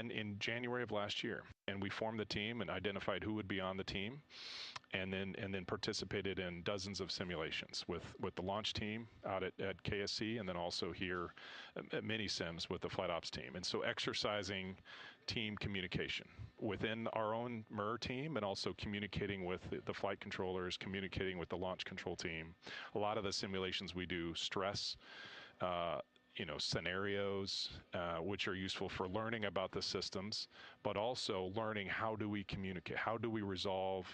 began in January of last year, and we formed the team and identified who would be on the team, and then participated in dozens of simulations with the launch team out at KSC, and then also here at mini sims with the flight ops team. And so exercising team communication within our own MER team, and also communicating with the flight controllers, communicating with the launch control team. A lot of the simulations we do stress scenarios, which are useful for learning about the systems, but also learning how do we communicate, how do we resolve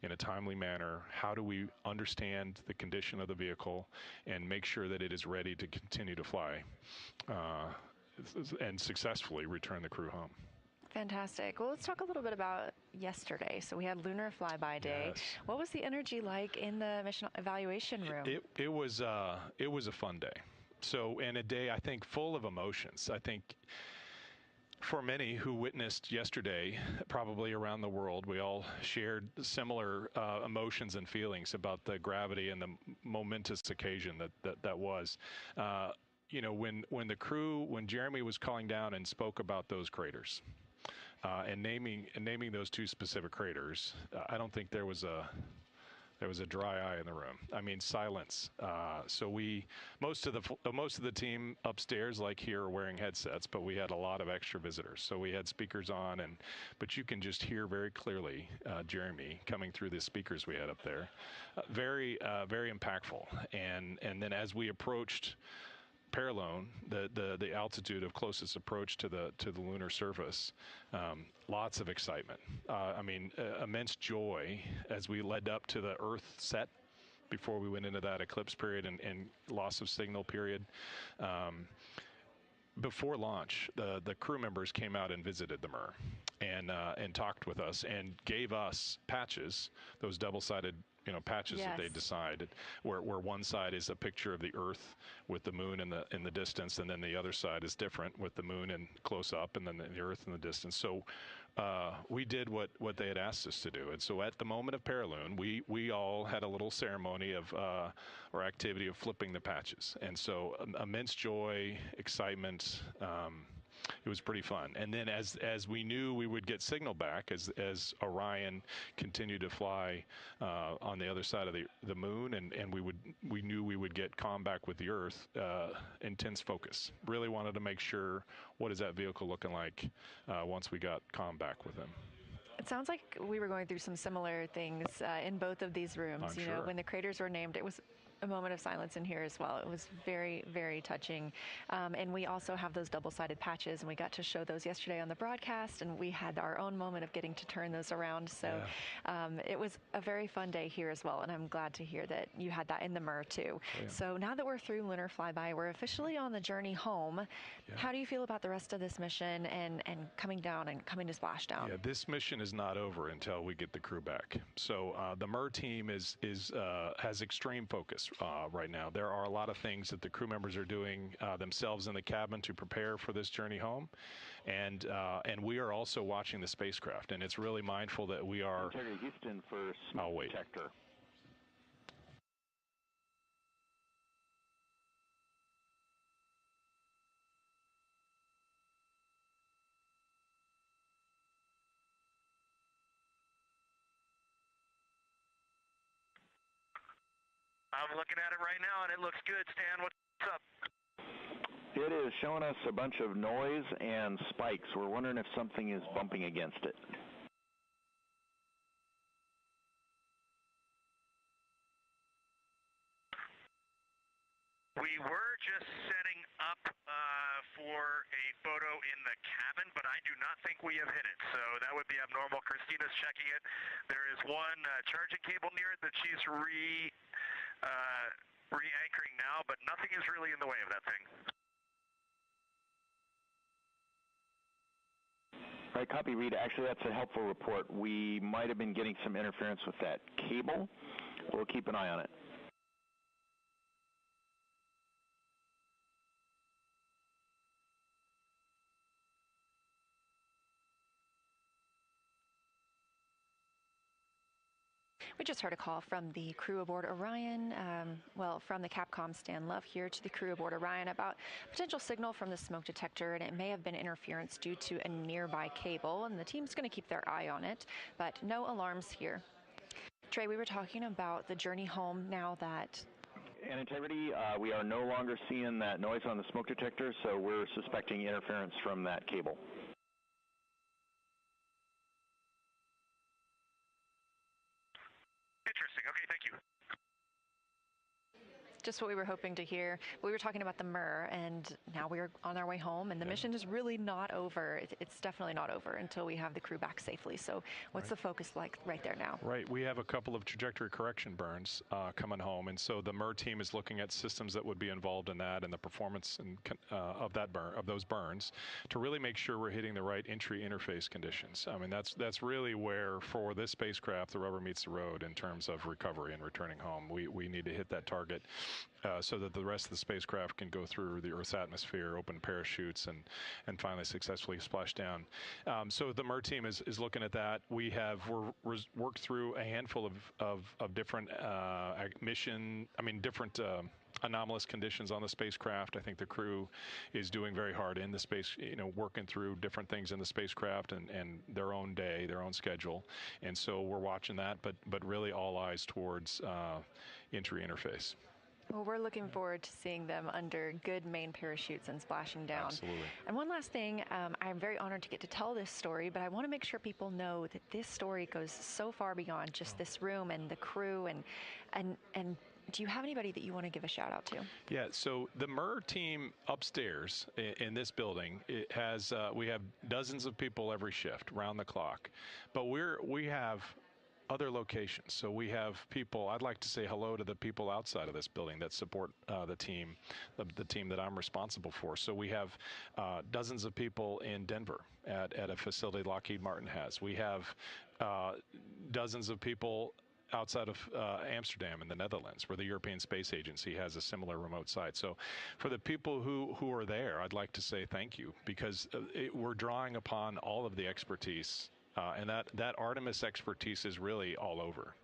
in a timely manner, how do we understand the condition of the vehicle and make sure that it is ready to continue to fly and successfully return the crew home. Fantastic. Well, let's talk a little bit about yesterday. So we had Lunar Flyby Day. Yes. What was the energy like in the mission evaluation room? It was a fun day. So, and a day, I think, full of emotions. I think for many who witnessed yesterday, probably around the world, we all shared similar emotions and feelings about the gravity and the momentous occasion that was. When Jeremy was calling down and spoke about those craters, and naming those two specific craters, I don't think there was a dry eye in the room. I mean, silence. So most of the team upstairs, like here, are wearing headsets, but we had a lot of extra visitors. So we had speakers on, but you can just hear very clearly Jeremy coming through the speakers we had up there. Very impactful. And then as we approached Paralone, the altitude of closest approach to the lunar surface, lots of excitement. Immense joy as we led up to the Earth set before we went into that eclipse period and loss of signal period. Before launch, the crew members came out and visited the MER and talked with us and gave us patches, those double-sided patches Yes. that they decided, where one side is a picture of the Earth with the moon in the distance, and then the other side is different with the moon and close up, and then the Earth in the distance. So we did what they had asked us to do, and so at the moment of Paraloon, we all had a little ceremony of or activity of flipping the patches, and so immense joy, excitement. It was pretty fun. And then as we knew we would get signal back as Orion continued to fly on the other side of the moon, and we knew we would get comm back with the Earth, intense focus. Really wanted to make sure, what is that vehicle looking like once we got comm back with them. It sounds like we were going through some similar things in both of these rooms. I'm sure. When the craters were named, it was a moment of silence in here as well. It was very, very touching. And we also have those double-sided patches, and we got to show those yesterday on the broadcast, and we had our own moment of getting to turn those around. So it was a very fun day here as well, and I'm glad to hear that you had that in the MER too. Yeah. So now that we're through Lunar Flyby, we're officially on the journey home. Yeah. How do you feel about the rest of this mission and coming down and coming to splashdown? Yeah, this mission is not over until we get the crew back. So the MER team has extreme focus right now. There are a lot of things that the crew members are doing themselves in the cabin to prepare for this journey home, and we are also watching the spacecraft, and it's really mindful that we are. Houston for smoke detector. I'm looking at it right now, and it looks good. Stan, what's up? It is showing us a bunch of noise and spikes. We're wondering if something is bumping against it. We were just setting up for a photo in the cabin, but I do not think we have hit it, so that would be abnormal. Christina's checking it. There is one charging cable near it that she's re-anchoring now, but nothing is really in the way of that thing. All right, copy, Reed. Actually, that's a helpful report. We might have been getting some interference with that cable. We'll keep an eye on it. We just heard a call from the crew aboard Orion, from the Capcom Stan Love here to the crew aboard Orion about potential signal from the smoke detector, and it may have been interference due to a nearby cable, and the team's going to keep their eye on it, but no alarms here. Trey, we were talking about the journey home now that... And integrity, we are no longer seeing that noise on the smoke detector, so we're suspecting interference from that cable. Interesting. Okay, thank you. Just what we were hoping to hear. We were talking about the MUR, and now we're on our way home, and the mission is really not over. It's definitely not over until we have the crew back safely. So what's the focus like right there now? Right. We have a couple of trajectory correction burns coming home, and so the MUR team is looking at systems that would be involved in that and the performance of those burns to really make sure we're hitting the right entry interface conditions. I mean, that's really where, for this spacecraft, the rubber meets the road in terms of recovery and returning home. We need to hit that target so that the rest of the spacecraft can go through the Earth's atmosphere, open parachutes, and finally successfully splash down. So the MUR team is looking at that. We're worked through a handful of different different anomalous conditions on the spacecraft. I think the crew is doing very hard in the space, working through different things in the spacecraft and their own day, their own schedule. And so we're watching that, but really all eyes towards entry interface. Well, we're looking forward to seeing them under good main parachutes and splashing down. Absolutely. And one last thing, I'm very honored to get to tell this story, but I want to make sure people know that this story goes so far beyond just this room and the crew. And do you have anybody that you want to give a shout out to? Yeah, so the MUR team upstairs in this building, we have dozens of people every shift, round the clock. But we have other locations. So we have people, I'd like to say hello to the people outside of this building that support the team that I'm responsible for. So we have dozens of people in Denver at a facility Lockheed Martin has. We have dozens of people outside of Amsterdam in the Netherlands, where the European Space Agency has a similar remote site. So for the people who are there, I'd like to say thank you, because we're drawing upon all of the expertise. And that Artemis expertise is really all over,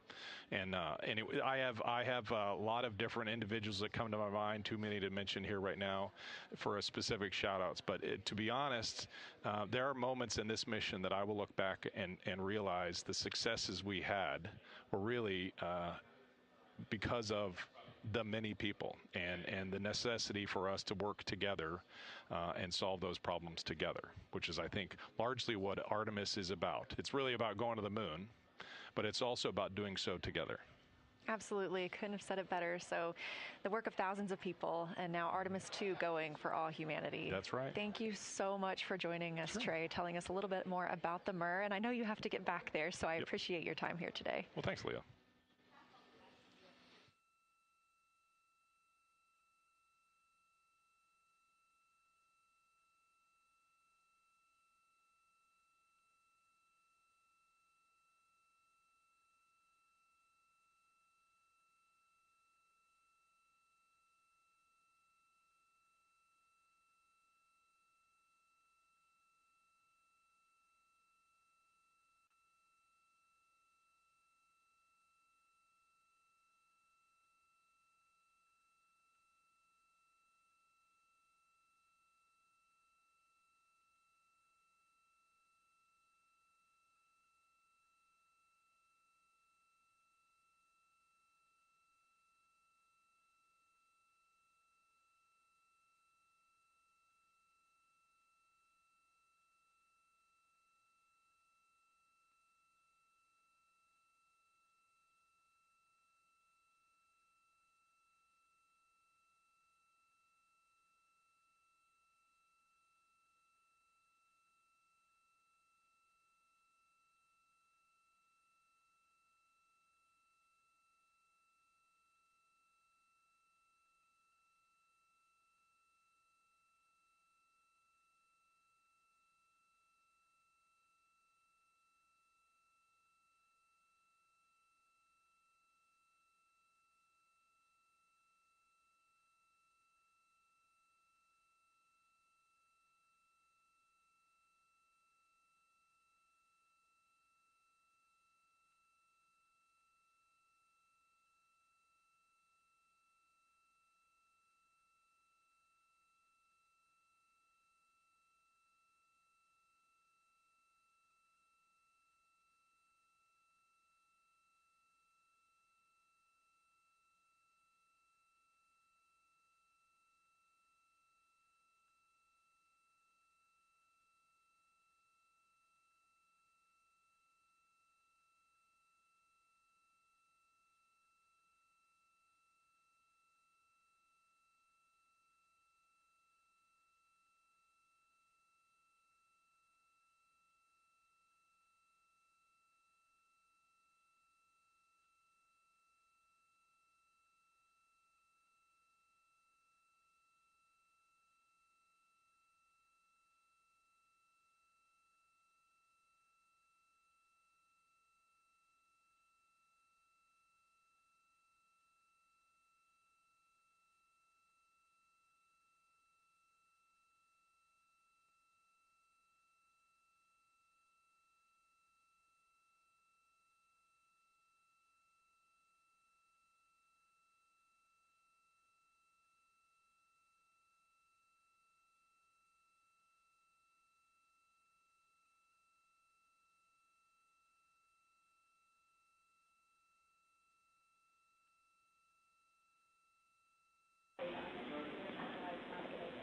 I have a lot of different individuals that come to my mind, too many to mention here right now for a specific shout outs. But to be honest, there are moments in this mission that I will look back and realize the successes we had were really because of the many people and the necessity for us to work together and solve those problems together, which is, I think, largely what Artemis is about. It's really about going to the moon, but it's also about doing so together. Absolutely. Couldn't have said it better. So the work of thousands of people, and now Artemis II going for all humanity. That's right. Thank you so much for joining us, Trey, telling us a little bit more about the MUR. And I know you have to get back there, so I appreciate your time here today. Well, thanks, Leah.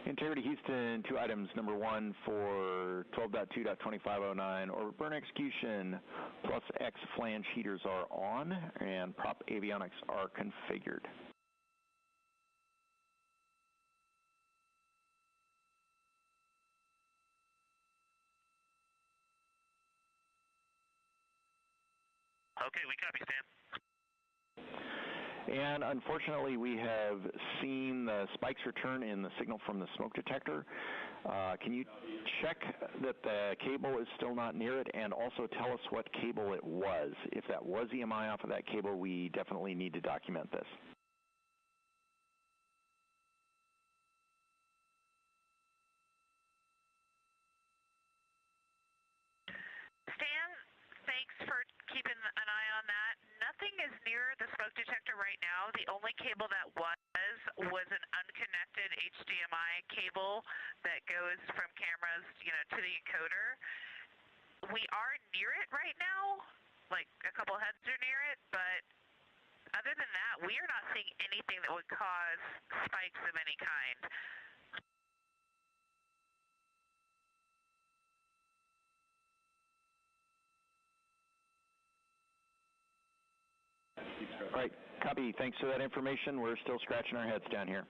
Integrity Houston, 2 items. Number 1 for 12.2.2509, orbit burn execution plus X flange heaters are on and prop avionics are configured. Okay, we copy, Stan. And unfortunately, we have seen the spikes return in the signal from the smoke detector. Can you check that the cable is still not near it, and also tell us what cable it was? If that was EMI off of that cable, we definitely need to document this. Stan, thanks for keeping an eye on that. Nothing is near the smoke detector right now. The only cable that was an unconnected HDMI cable that goes from cameras, to the encoder. We are near it right now, like a couple heads are near it, but other than that, we are not seeing anything that would cause spikes of any kind. All right, copy. Thanks for that information. We're still scratching our heads down here.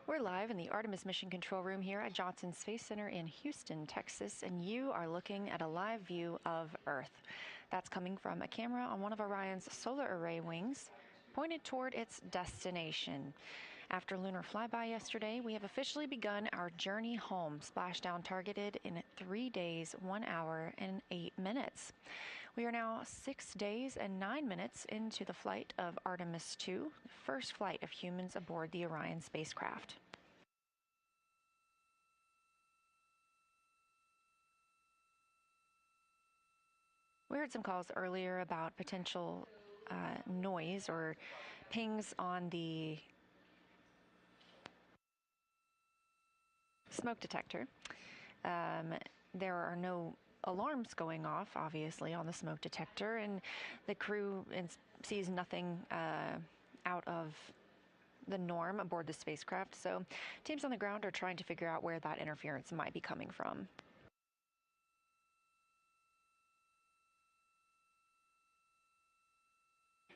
We're live in the Artemis Mission Control Room here at Johnson Space Center in Houston, Texas, and you are looking at a live view of Earth. That's coming from a camera on one of Orion's solar array wings, pointed toward its destination. After lunar flyby yesterday, we have officially begun our journey home, splashdown targeted in 3 days, 1 hour, and 8 minutes. We are now 6 days and 9 minutes into the flight of Artemis II, the first flight of humans aboard the Orion spacecraft. We heard some calls earlier about potential noise or pings on the smoke detector. There are no alarms going off, obviously, on the smoke detector, and the crew sees nothing out of the norm aboard the spacecraft, so teams on the ground are trying to figure out where that interference might be coming from.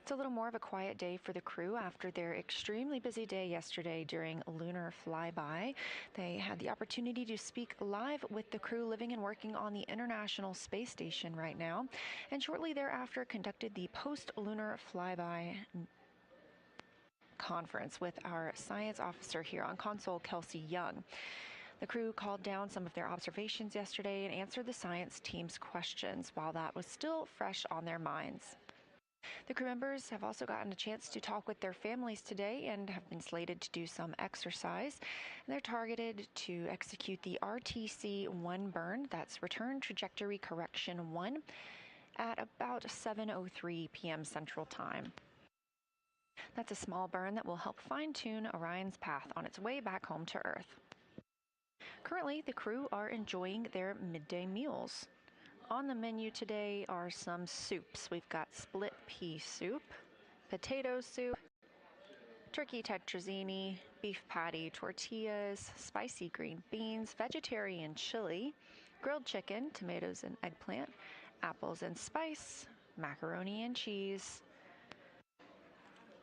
It's a little more of a quiet day for the crew after their extremely busy day yesterday during a lunar flyby. They had the opportunity to speak live with the crew living and working on the International Space Station right now, and shortly thereafter conducted the post-lunar flyby conference with our science officer here on console, Kelsey Young. The crew called down some of their observations yesterday and answered the science team's questions while that was still fresh on their minds. The crew members have also gotten a chance to talk with their families today and have been slated to do some exercise. And they're targeted to execute the RTC-1 burn, that's Return Trajectory Correction 1, at about 7:03 p.m. Central Time. That's a small burn that will help fine-tune Orion's path on its way back home to Earth. Currently, the crew are enjoying their midday meals. On the menu today are some soups. We've got split pea soup, potato soup, turkey tetrazzini, beef patty, tortillas, spicy green beans, vegetarian chili, grilled chicken, tomatoes and eggplant, apples and spice, macaroni and cheese,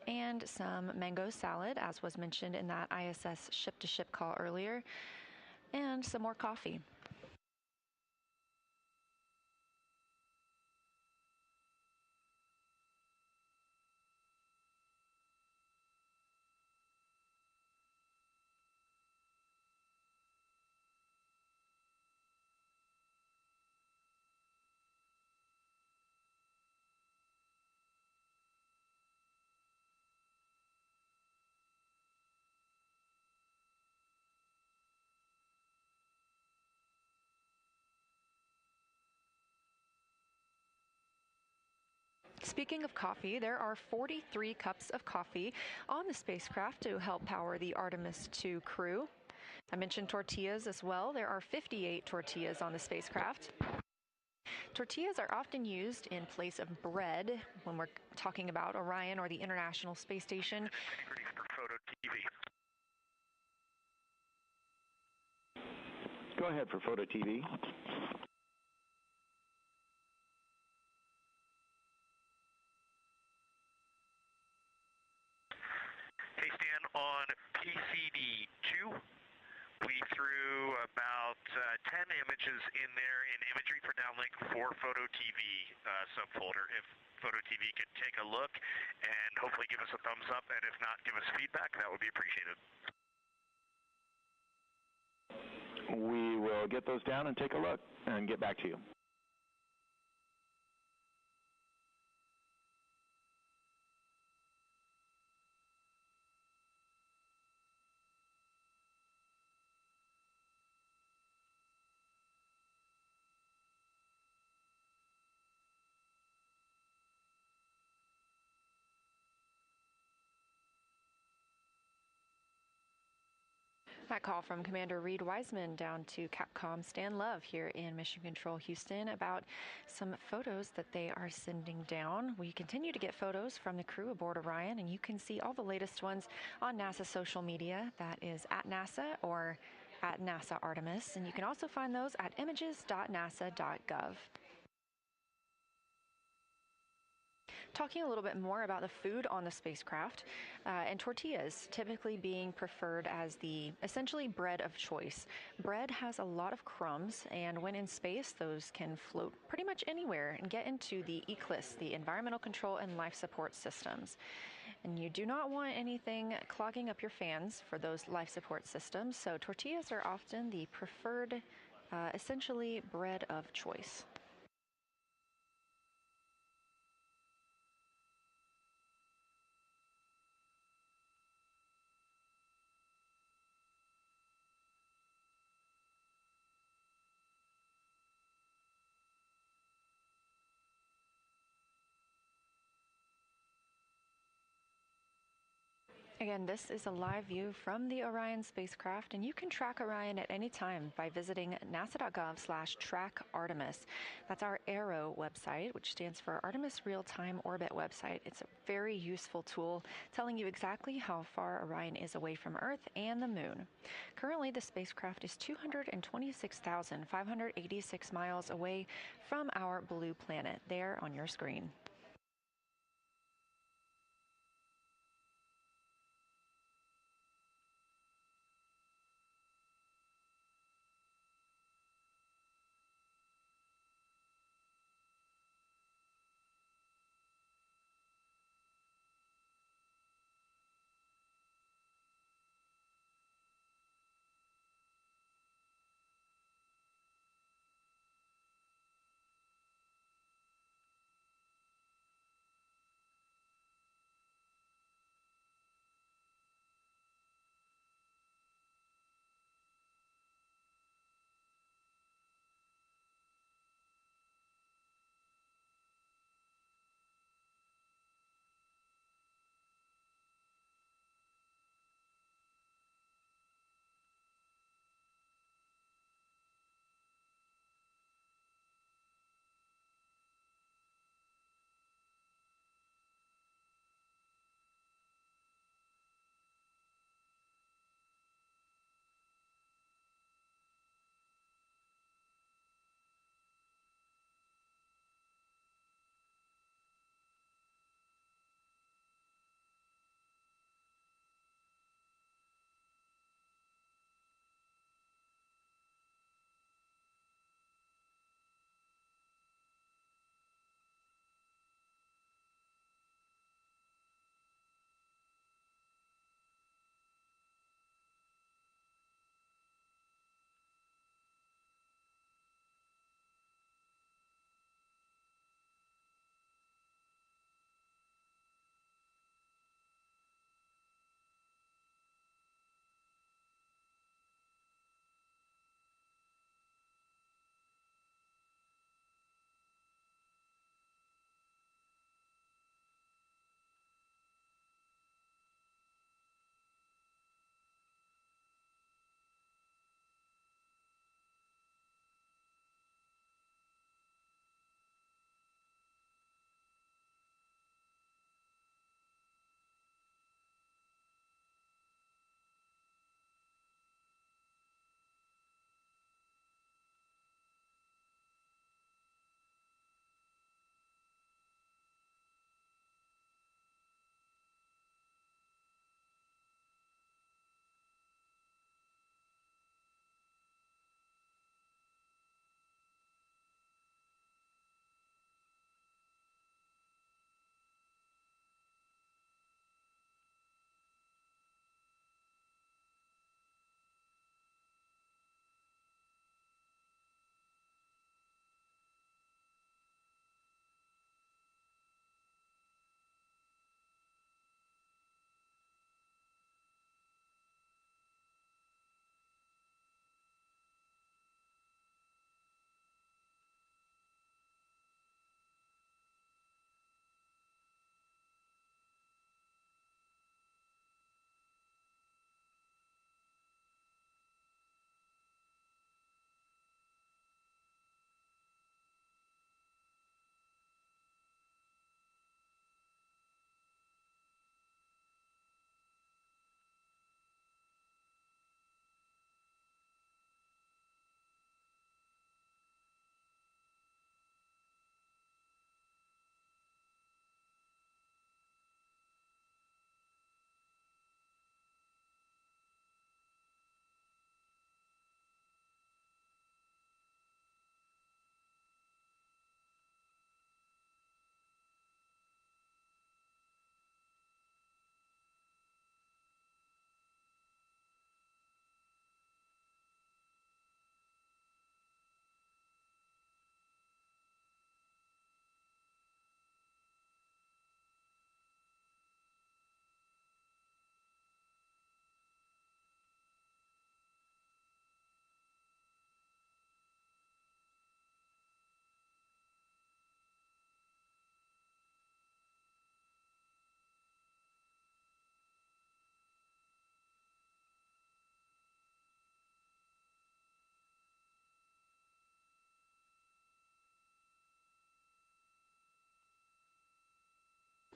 and some mango salad, as was mentioned in that ISS ship-to-ship call earlier, and some more coffee. Speaking of coffee, there are 43 cups of coffee on the spacecraft to help power the Artemis II crew. I mentioned tortillas as well. There are 58 tortillas on the spacecraft. Tortillas are often used in place of bread when we're talking about Orion or the International Space Station. Ready for photo TV. Go ahead for photo TV. Hey Stan, on PCD2, we threw about 10 images in there in imagery for downlink for Photo TV subfolder. If Photo TV could take a look and hopefully give us a thumbs up, and if not, give us feedback, that would be appreciated. We will get those down and take a look and get back to you. That call from Commander Reed Wiseman down to Capcom Stan Love here in Mission Control Houston about some photos that they are sending down. We continue to get photos from the crew aboard Orion, and you can see all the latest ones on NASA social media. That is at NASA or at NASA Artemis, and you can also find those at images.nasa.gov. talking a little bit more about the food on the spacecraft, and tortillas typically being preferred as the essentially bread of choice. Bread has a lot of crumbs, and when in space, those can float pretty much anywhere and get into the eclipse, the environmental control and life support systems. And you do not want anything clogging up your fans for those life support systems, so tortillas are often the preferred, essentially, bread of choice. Again, this is a live view from the Orion spacecraft, and you can track Orion at any time by visiting nasa.gov/track-Artemis. That's our ARROW website, which stands for Artemis Real-Time Orbit website. It's a very useful tool telling you exactly how far Orion is away from Earth and the Moon. Currently, the spacecraft is 226,586 miles away from our blue planet, there on your screen.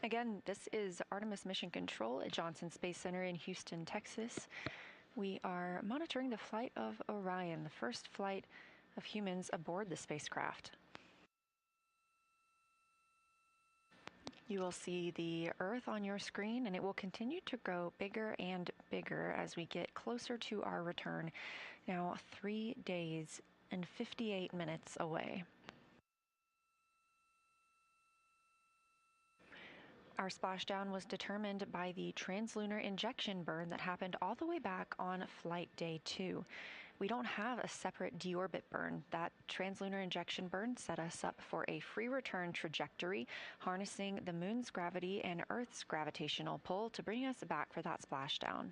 Again, this is Artemis Mission Control at Johnson Space Center in Houston, Texas. We are monitoring the flight of Orion, the first flight of humans aboard the spacecraft. You will see the Earth on your screen, and it will continue to grow bigger and bigger as we get closer to our return, now 3 days and 58 minutes away. Our splashdown was determined by the translunar injection burn that happened all the way back on flight day 2. We don't have a separate deorbit burn. That translunar injection burn set us up for a free return trajectory, harnessing the moon's gravity and Earth's gravitational pull to bring us back for that splashdown.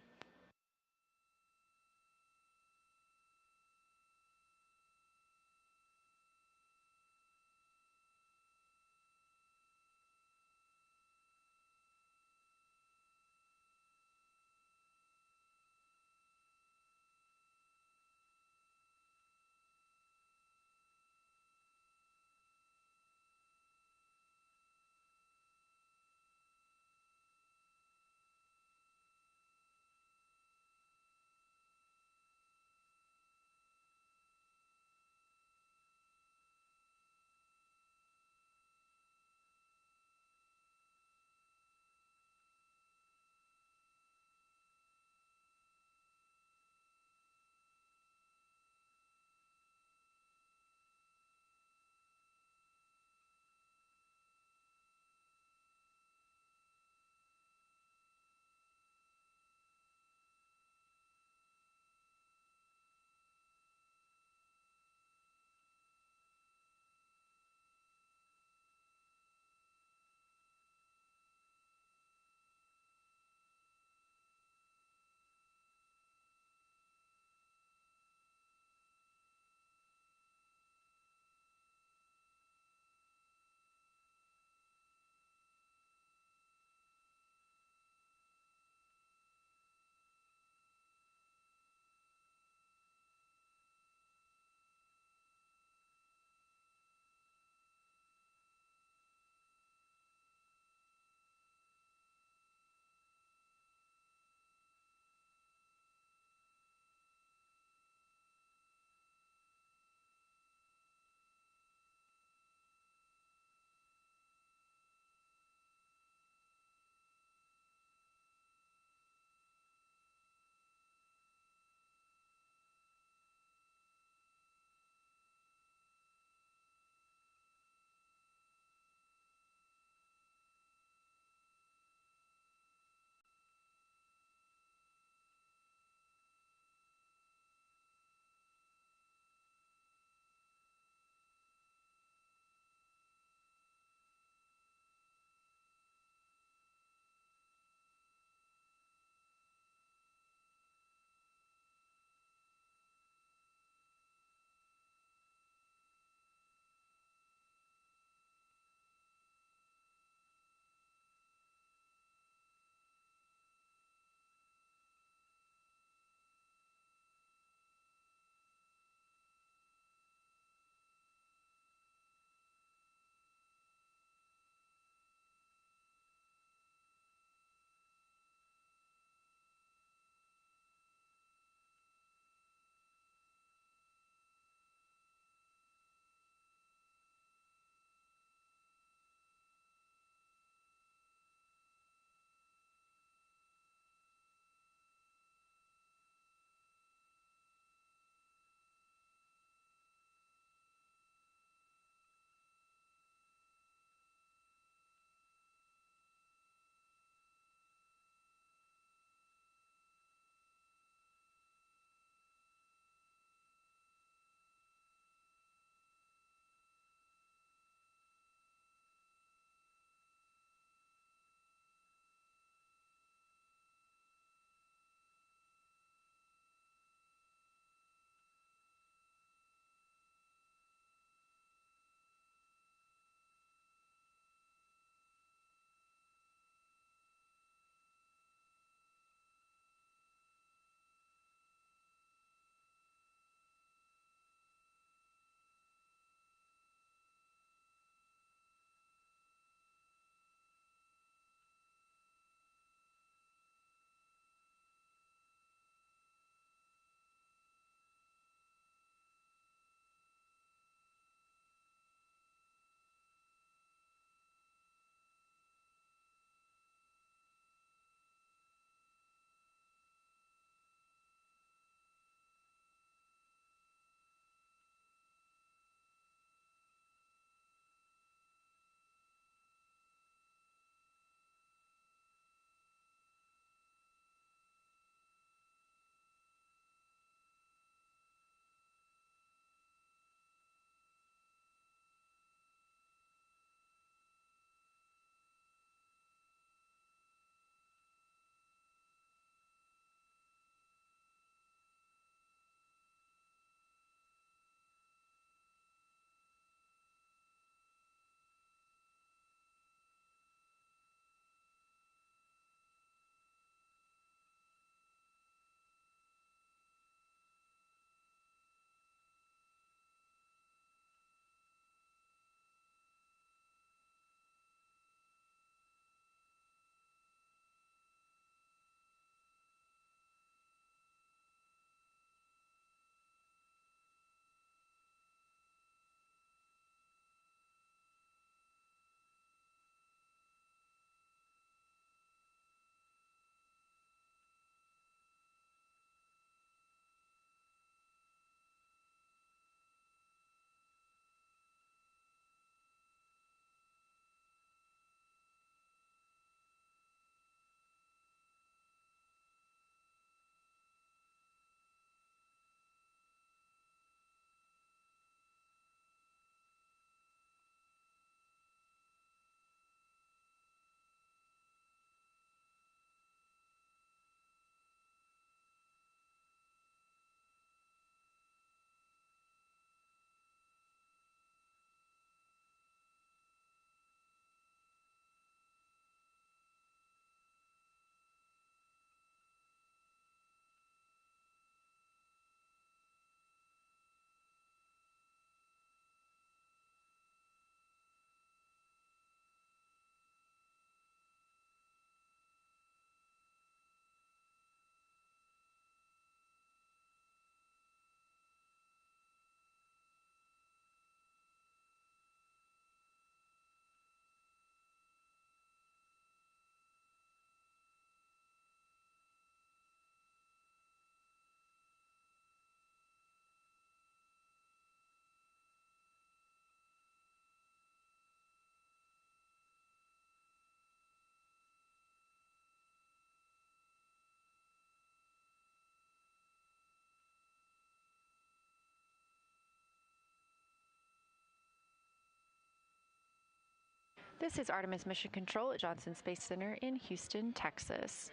This is Artemis Mission Control at Johnson Space Center in Houston, Texas.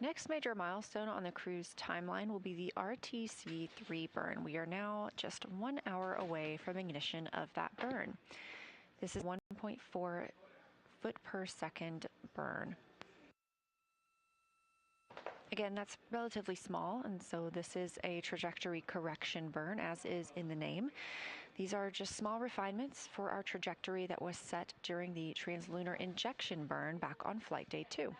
Next major milestone on the cruise timeline will be the RTC-3 burn. We are now just 1 hour away from ignition of that burn. This is 1.4 foot per second burn. Again, that's relatively small, and so this is a trajectory correction burn, as is in the name. These are just small refinements for our trajectory that was set during the translunar injection burn back on flight day 2.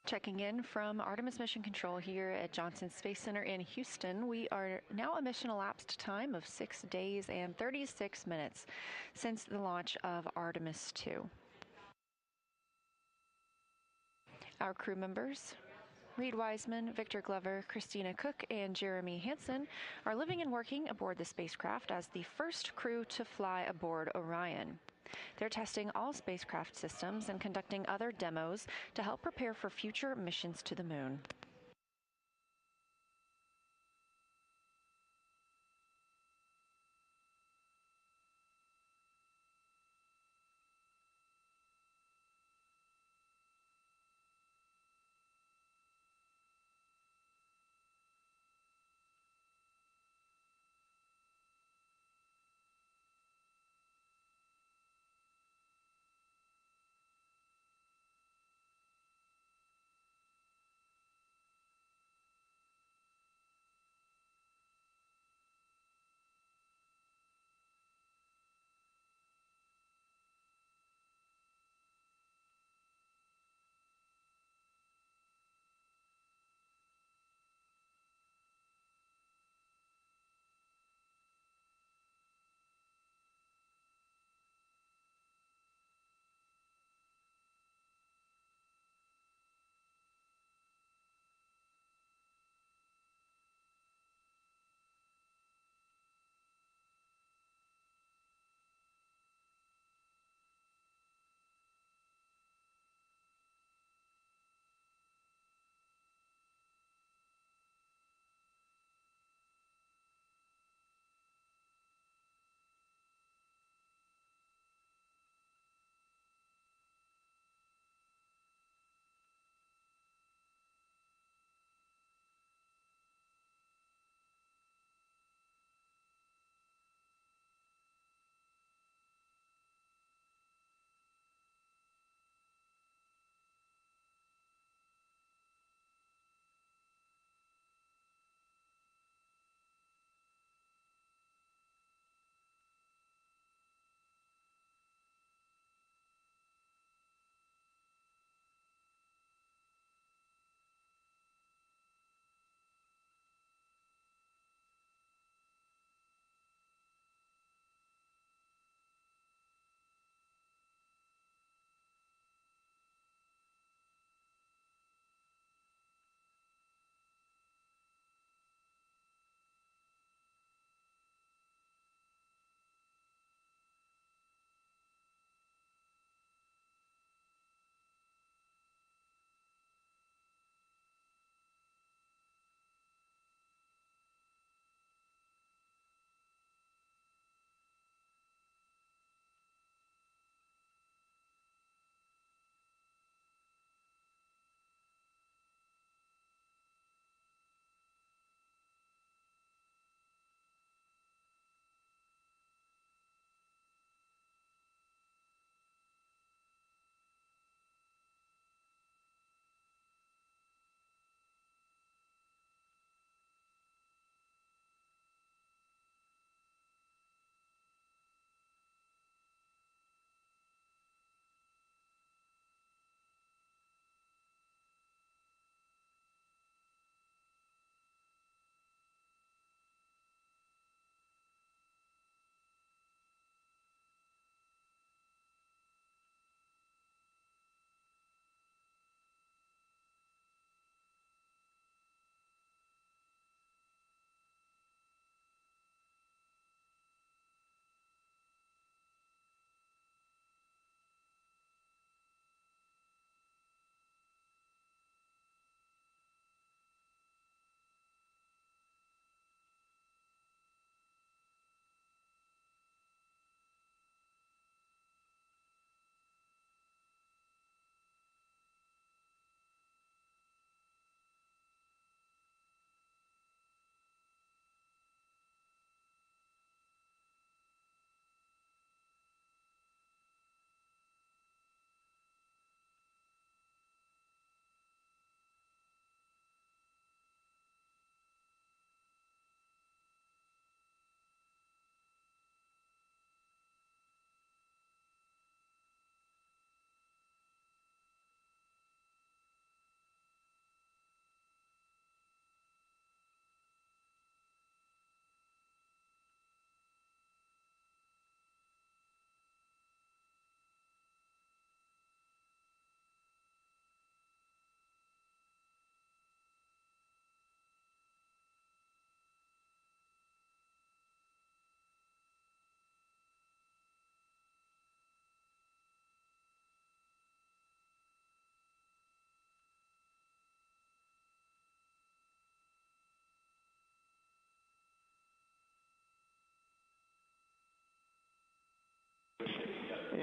Checking in from Artemis Mission Control here at Johnson Space Center in Houston. We are now a mission elapsed time of 6 days and 36 minutes since the launch of Artemis II. Our crew members, Reed Wiseman, Victor Glover, Christina Cook, and Jeremy Hansen, are living and working aboard the spacecraft as the first crew to fly aboard Orion. They're testing all spacecraft systems and conducting other demos to help prepare for future missions to the moon.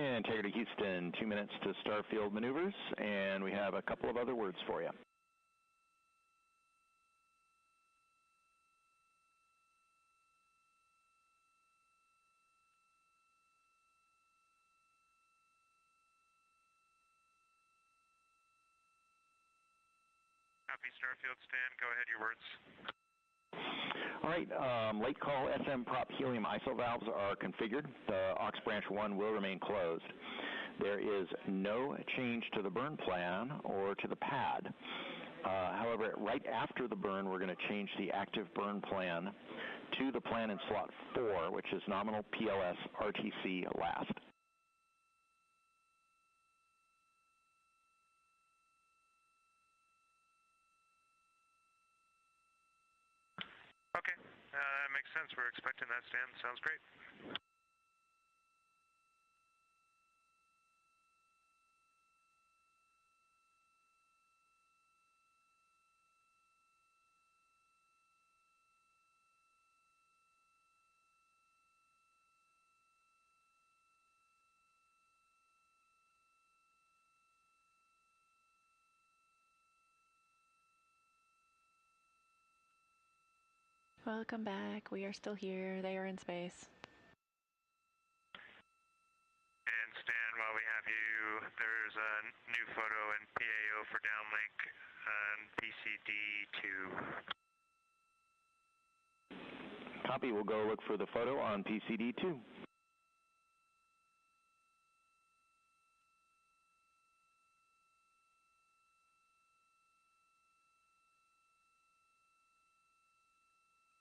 Integrity Houston, 2 minutes to starfield maneuvers, and we have a couple of other words for you. Copy, Starfield, Stan. Go ahead, your words. All right, late call SM prop helium ISO valves are configured. The aux branch 1 will remain closed. There is no change to the burn plan or to the pad. However, right after the burn, we're going to change the active burn plan to the plan in slot 4, which is nominal PLS RTC last. Okay, that makes sense. We're expecting that, Stan. Sounds great. Welcome back. We are still here. They are in space. And Stan, while we have you, there's a new photo in PAO for downlink on PCD2. Copy. We'll go look for the photo on PCD2.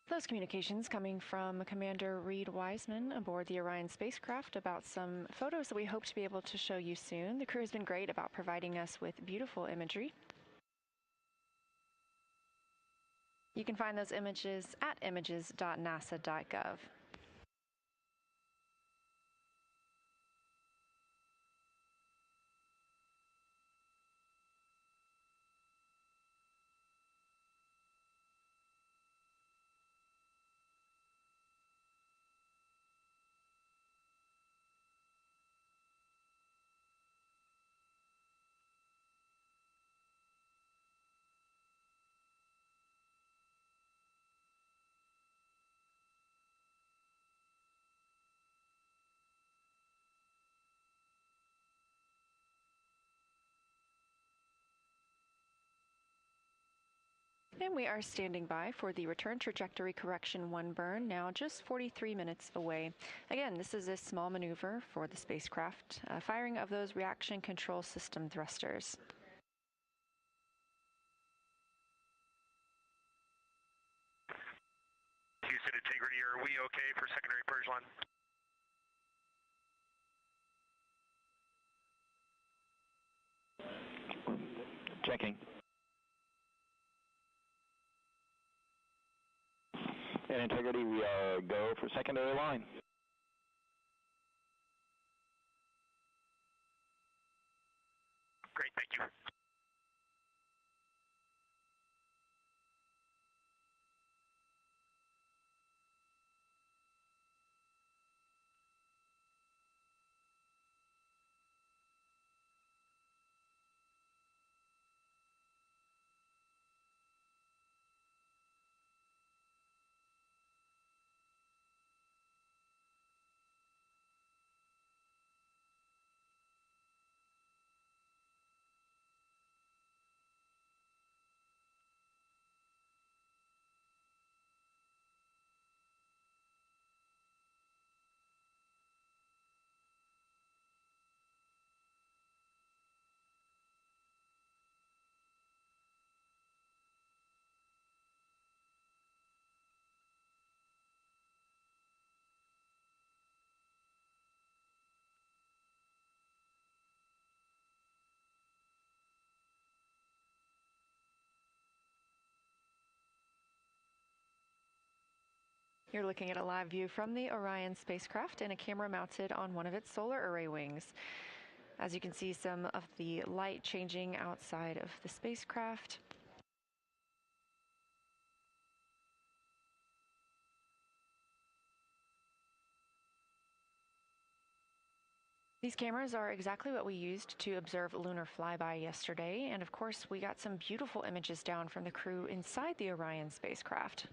Those communications coming from Commander Reed Wiseman aboard the Orion spacecraft about some photos that we hope to be able to show you soon. The crew has been great about providing us with beautiful imagery. You can find those images at images.nasa.gov. And we are standing by for the return trajectory correction 1 burn, now just 43 minutes away. Again, this is a small maneuver for the spacecraft, firing of those reaction control system thrusters. Houston Integrity, are we okay for secondary purge line? Checking. And Integrity, we are go for secondary line. Great, thank you. You're looking at a live view from the Orion spacecraft and a camera mounted on one of its solar array wings. As you can see, some of the light changing outside of the spacecraft. These cameras are exactly what we used to observe lunar flyby yesterday, and of course we got some beautiful images down from the crew inside the Orion spacecraft.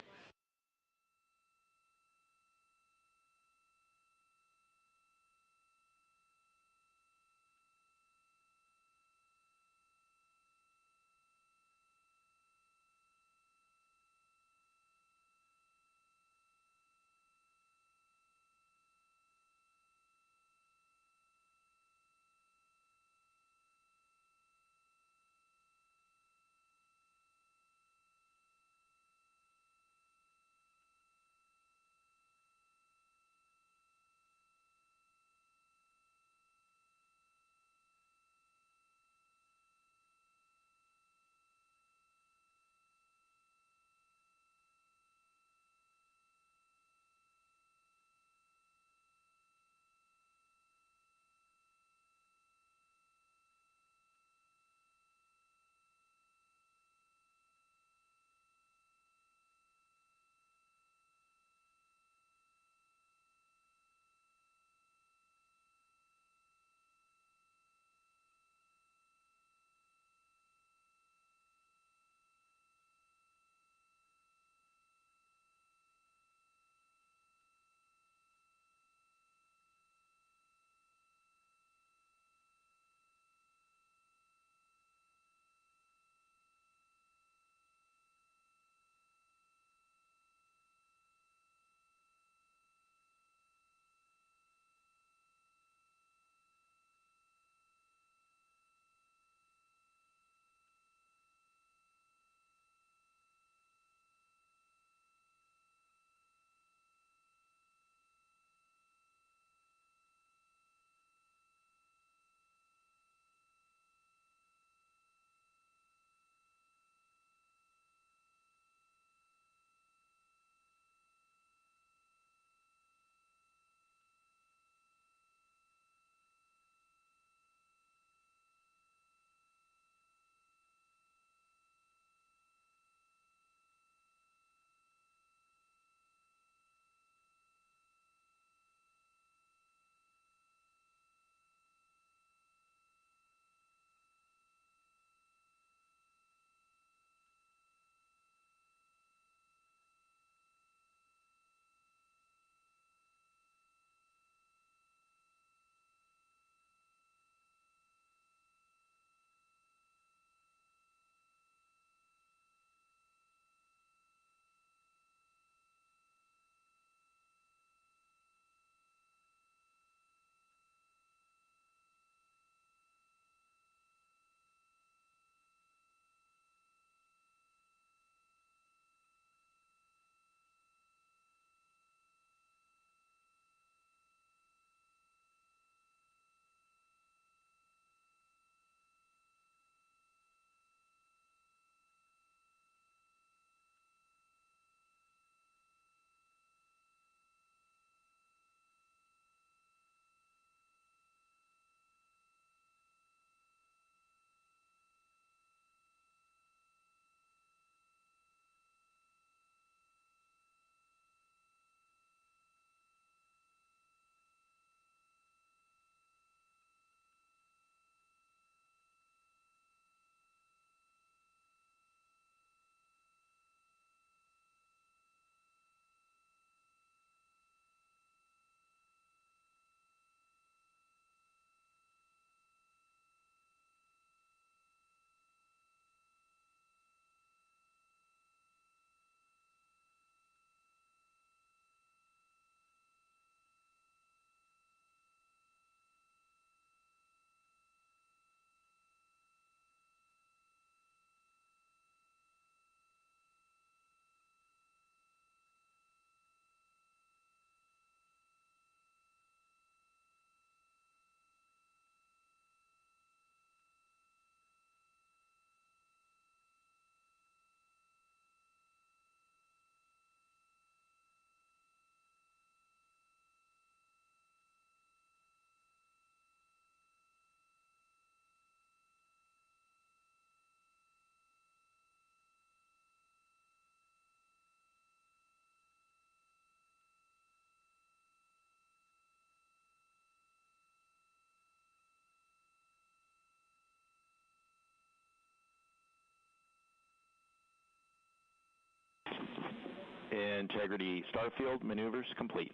Integrity Starfield, maneuvers complete.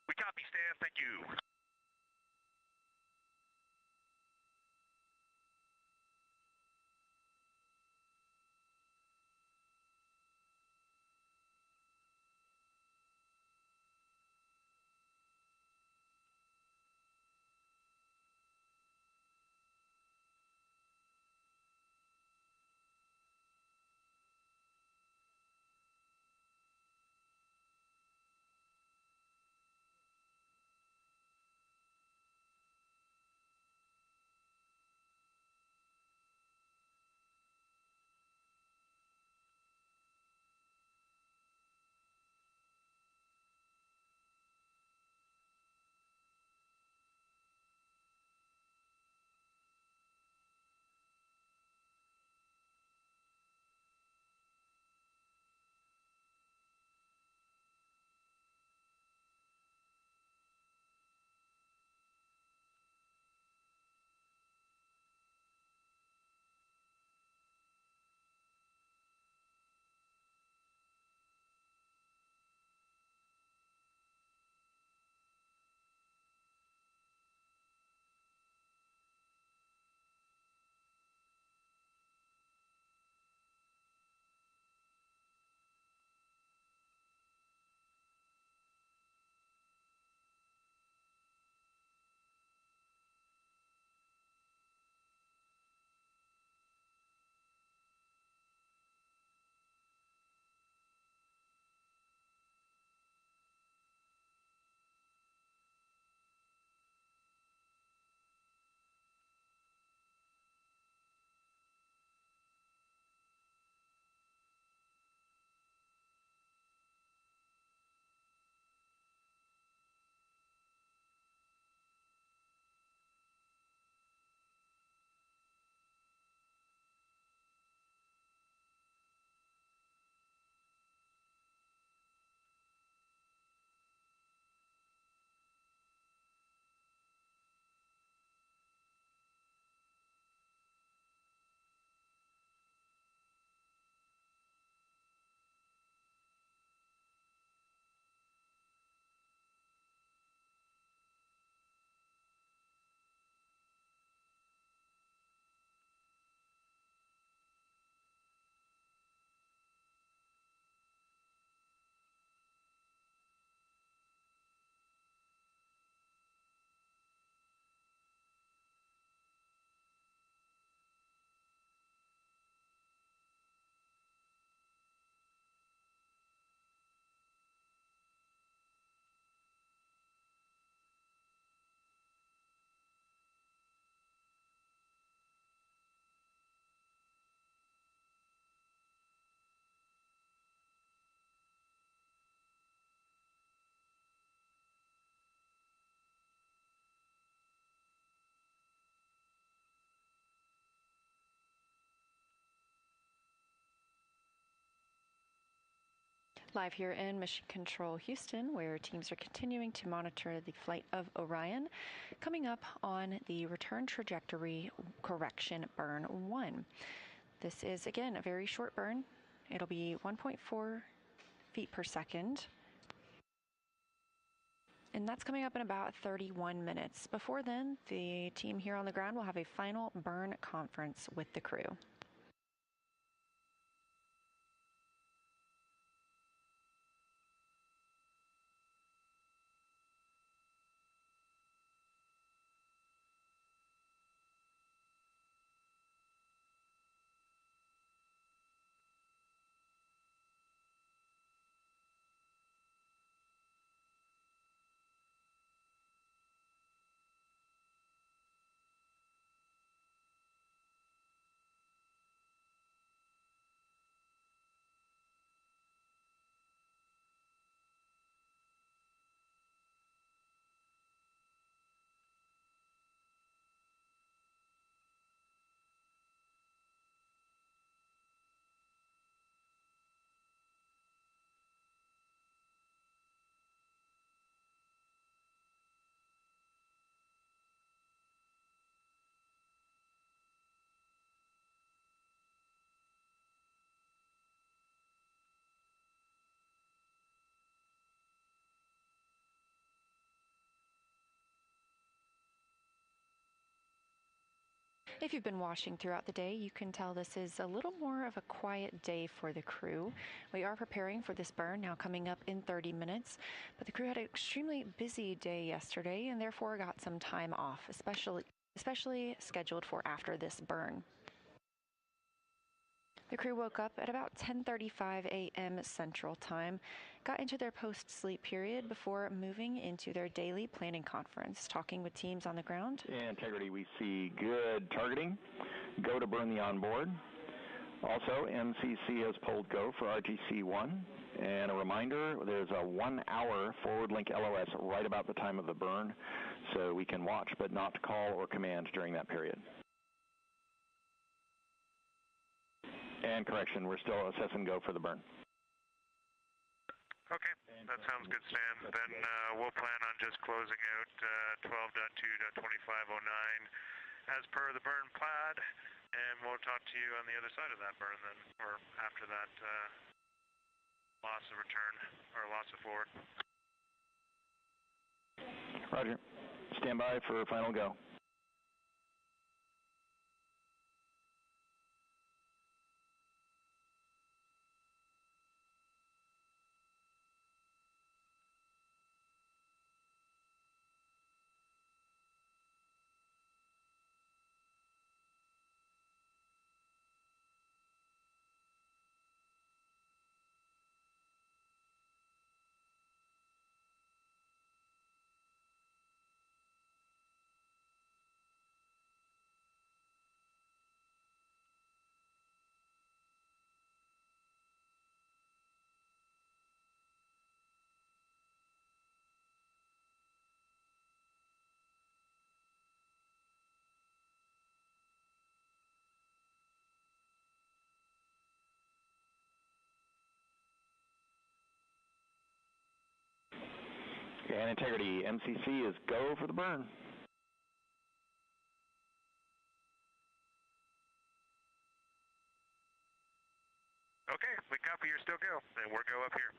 We copy, Stan. Thank you. Live here in Mission Control Houston, where teams are continuing to monitor the flight of Orion, coming up on the return trajectory correction burn 1. This is, again, a very short burn. It'll be 1.4 feet per second. And that's coming up in about 31 minutes. Before then, the team here on the ground will have a final burn conference with the crew. If you've been watching throughout the day, you can tell this is a little more of a quiet day for the crew. We are preparing for this burn now coming up in 30 minutes, but the crew had an extremely busy day yesterday and therefore got some time off, especially scheduled for after this burn. The crew woke up at about 10:35 a.m. Central Time, got into their post-sleep period before moving into their daily planning conference, talking with teams on the ground. Integrity, we see good targeting. Go to burn the onboard. Also, MCC has pulled go for RTC-1. And a reminder, there's a 1-hour forward link LOS right about the time of the burn, so we can watch but not call or command during that period. And correction, we're still assess and go for the burn. Okay, that sounds good, Stan. Then we'll plan on just closing out 12.2.2509 as per the burn plan, and we'll talk to you on the other side of that burn then, or after that loss of return, or loss of forward. Roger. Stand by for final go. And integrity, MCC is go for the burn. Okay, we copy, you're still go, and we're go up here.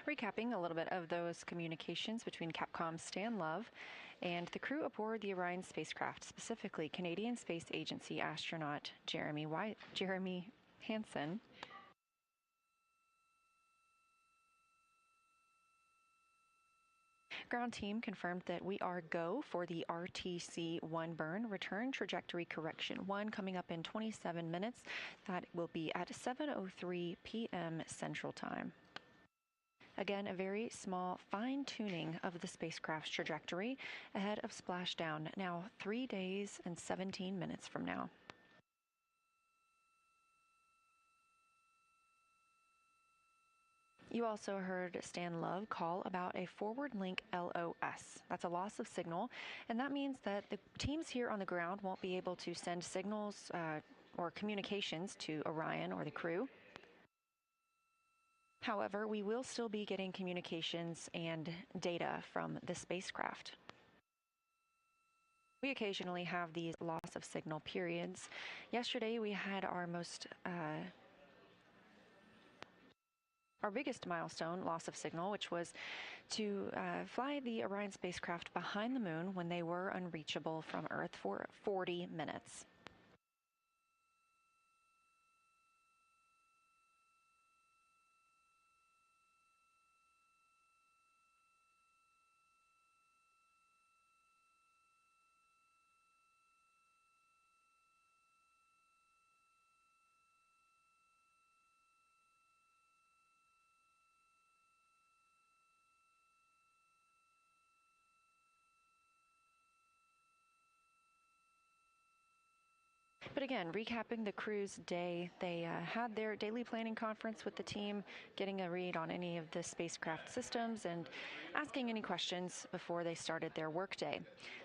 Recapping a little bit of those communications between Capcom's Stan Love and the crew aboard the Orion spacecraft, specifically Canadian Space Agency astronaut Jeremy Hansen. Ground team confirmed that we are go for the RTC-1 burn, return trajectory correction 1, coming up in 27 minutes. That will be at 7:03 p.m. Central Time. Again, a very small fine-tuning of the spacecraft's trajectory ahead of splashdown, now 3 days and 17 minutes from now. You also heard Stan Love call about a forward link LOS. That's a loss of signal, and that means that the teams here on the ground won't be able to send signals or communications to Orion or the crew. However, we will still be getting communications and data from the spacecraft. We occasionally have these loss of signal periods. Yesterday we had our biggest milestone, loss of signal, which was to fly the Orion spacecraft behind the moon when they were unreachable from Earth for 40 minutes. But again, recapping the crew's day, they had their daily planning conference with the team, getting a read on any of the spacecraft systems and asking any questions before they started their workday.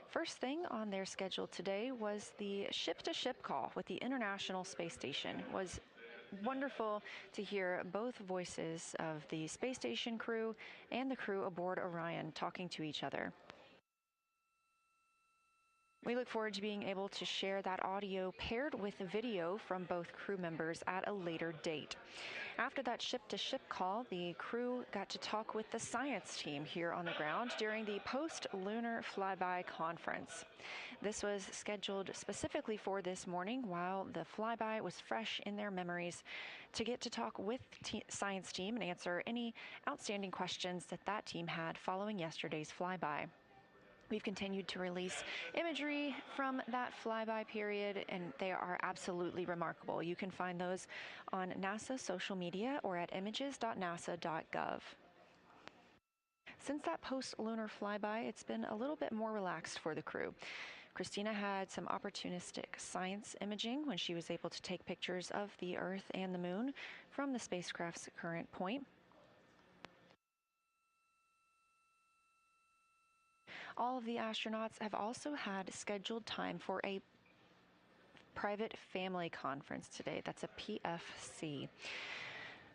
First thing on their schedule today was the ship-to-ship call with the International Space Station. It was wonderful to hear both voices of the space station crew and the crew aboard Orion talking to each other. We look forward to being able to share that audio paired with video from both crew members at a later date. After that ship-to-ship call, the crew got to talk with the science team here on the ground during the post-lunar flyby conference. This was scheduled specifically for this morning while the flyby was fresh in their memories to get to talk with the science team and answer any outstanding questions that team had following yesterday's flyby. We've continued to release imagery from that flyby period, and they are absolutely remarkable. You can find those on NASA social media or at images.nasa.gov. Since that post-lunar flyby, it's been a little bit more relaxed for the crew. Christina had some opportunistic science imaging when she was able to take pictures of the Earth and the Moon from the spacecraft's current point. All of the astronauts have also had scheduled time for a private family conference today. That's a PFC.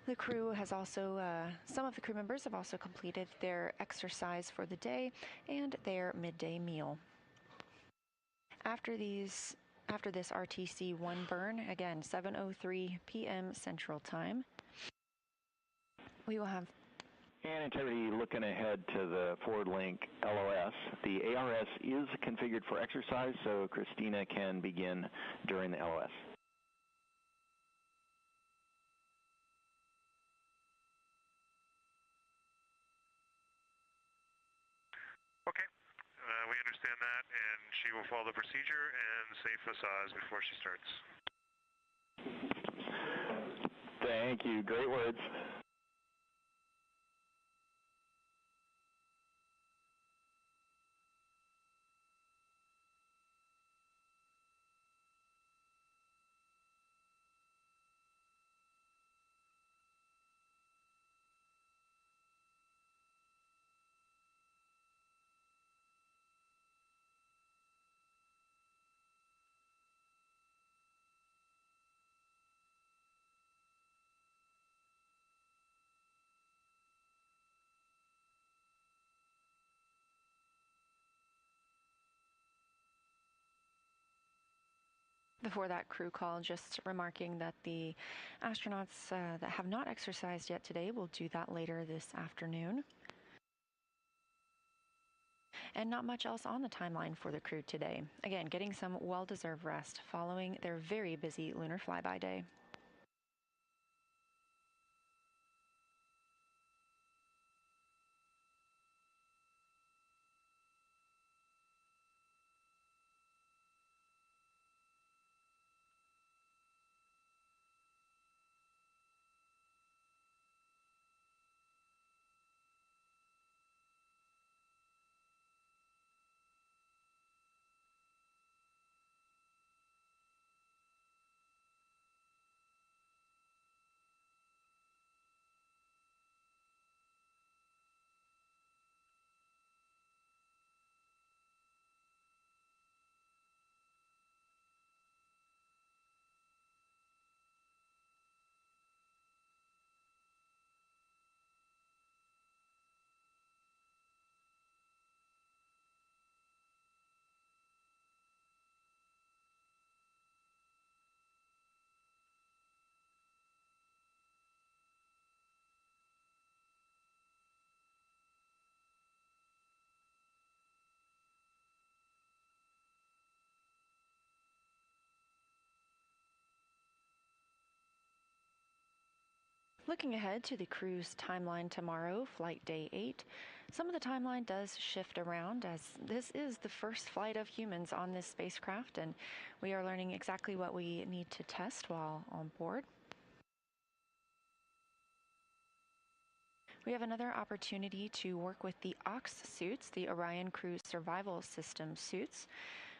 The crew has also, some of the crew members have also completed their exercise for the day and their midday meal. After this RTC-1 burn, again, 7:03 p.m. Central Time, we will have And Integrity looking ahead to the forward link LOS. The ARS is configured for exercise, so Christina can begin during the LOS. Okay, we understand that, and she will follow the procedure and safe massage before she starts. Thank you. Great words. before that crew call, just remarking that the astronauts that have not exercised yet today will do that later this afternoon. And not much else on the timeline for the crew today. Again, getting some well-deserved rest following their very busy lunar flyby day. Looking ahead to the crew's timeline tomorrow, flight day 8, some of the timeline does shift around as this is the first flight of humans on this spacecraft, and we are learning exactly what we need to test while on board. We have another opportunity to work with the OX suits, the Orion Crew Survival System suits.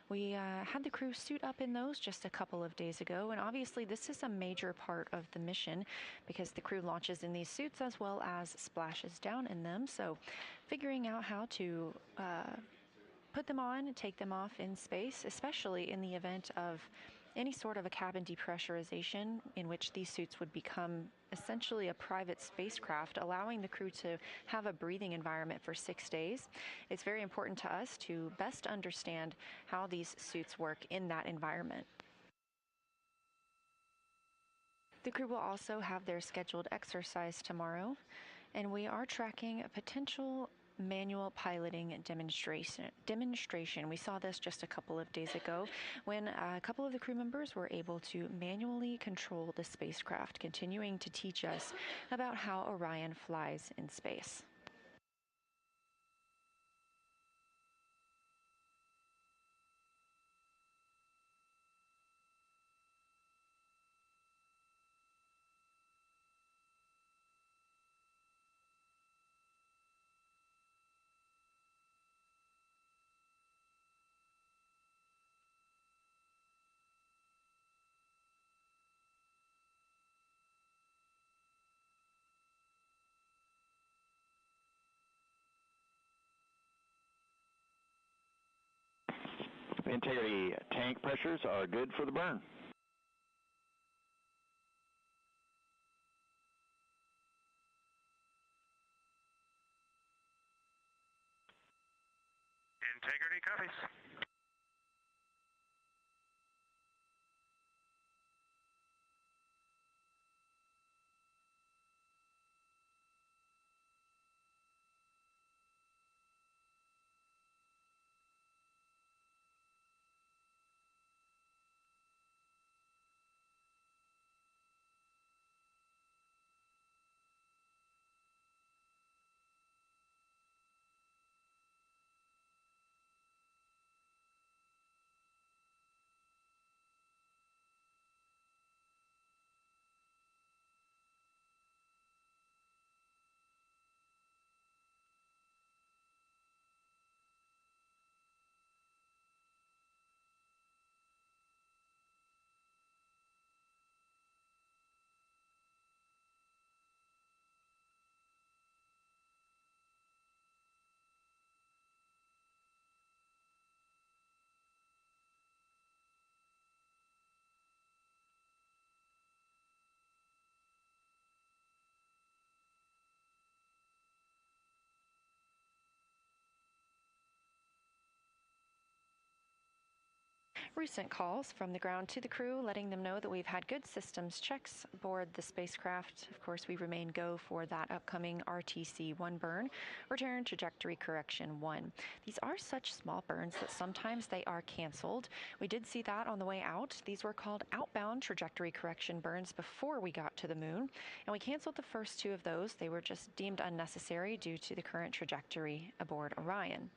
We had the crew suit up in those just a couple of days ago, and obviously this is a major part of the mission because the crew launches in these suits as well as splashes down in them. So figuring out how to put them on and take them off in space, especially in the event of any sort of a cabin depressurization in which these suits would become essentially a private spacecraft, allowing the crew to have a breathing environment for 6 days. It's very important to us to best understand how these suits work in that environment. The crew will also have their scheduled exercise tomorrow, and we are tracking a potential manual piloting demonstration. We saw this just a couple of days ago when a couple of the crew members were able to manually control the spacecraft, continuing to teach us about how Orion flies in space. Integrity tank pressures are good for the burn. Integrity copies. Recent calls from the ground to the crew letting them know that we've had good systems checks aboard the spacecraft. Of course, we remain go for that upcoming RTC-1 burn, return trajectory correction 1. These are such small burns that sometimes they are canceled. We did see that on the way out. These were called outbound trajectory correction burns before we got to the moon, and we canceled the first 2 of those. They were just deemed unnecessary due to the current trajectory aboard Orion.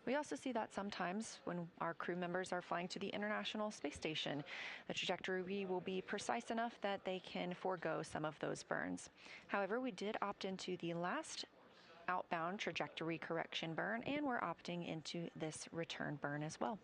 We also see that sometimes when our crew members are flying to the International Space Station, the trajectory will be precise enough that they can forego some of those burns. However, we did opt into the last outbound trajectory correction burn, and we're opting into this return burn as well.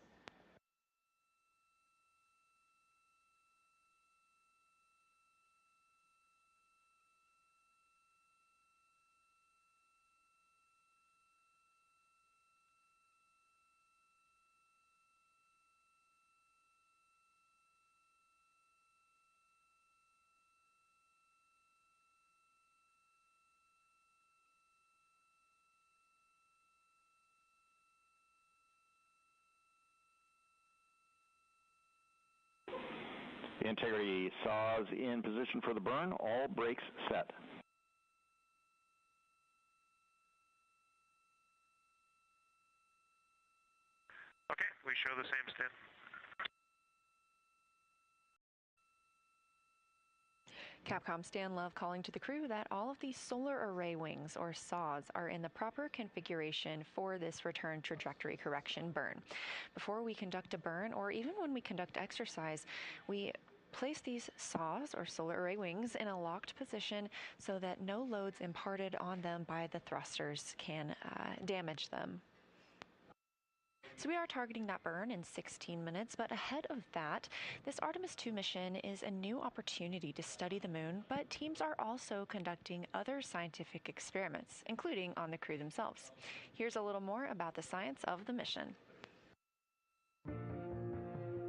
Integrity saws in position for the burn. All brakes set. Okay, we show the same Stan. Capcom Stan Love calling to the crew that all of these solar array wings, or SAWs, are in the proper configuration for this return trajectory correction burn. Before we conduct a burn, or even when we conduct exercise, we place these SAWs, or solar array wings, in a locked position so that no loads imparted on them by the thrusters can damage them. So we are targeting that burn in 16 minutes, but ahead of that, this Artemis II mission is a new opportunity to study the moon, but teams are also conducting other scientific experiments, including on the crew themselves. Here's a little more about the science of the mission.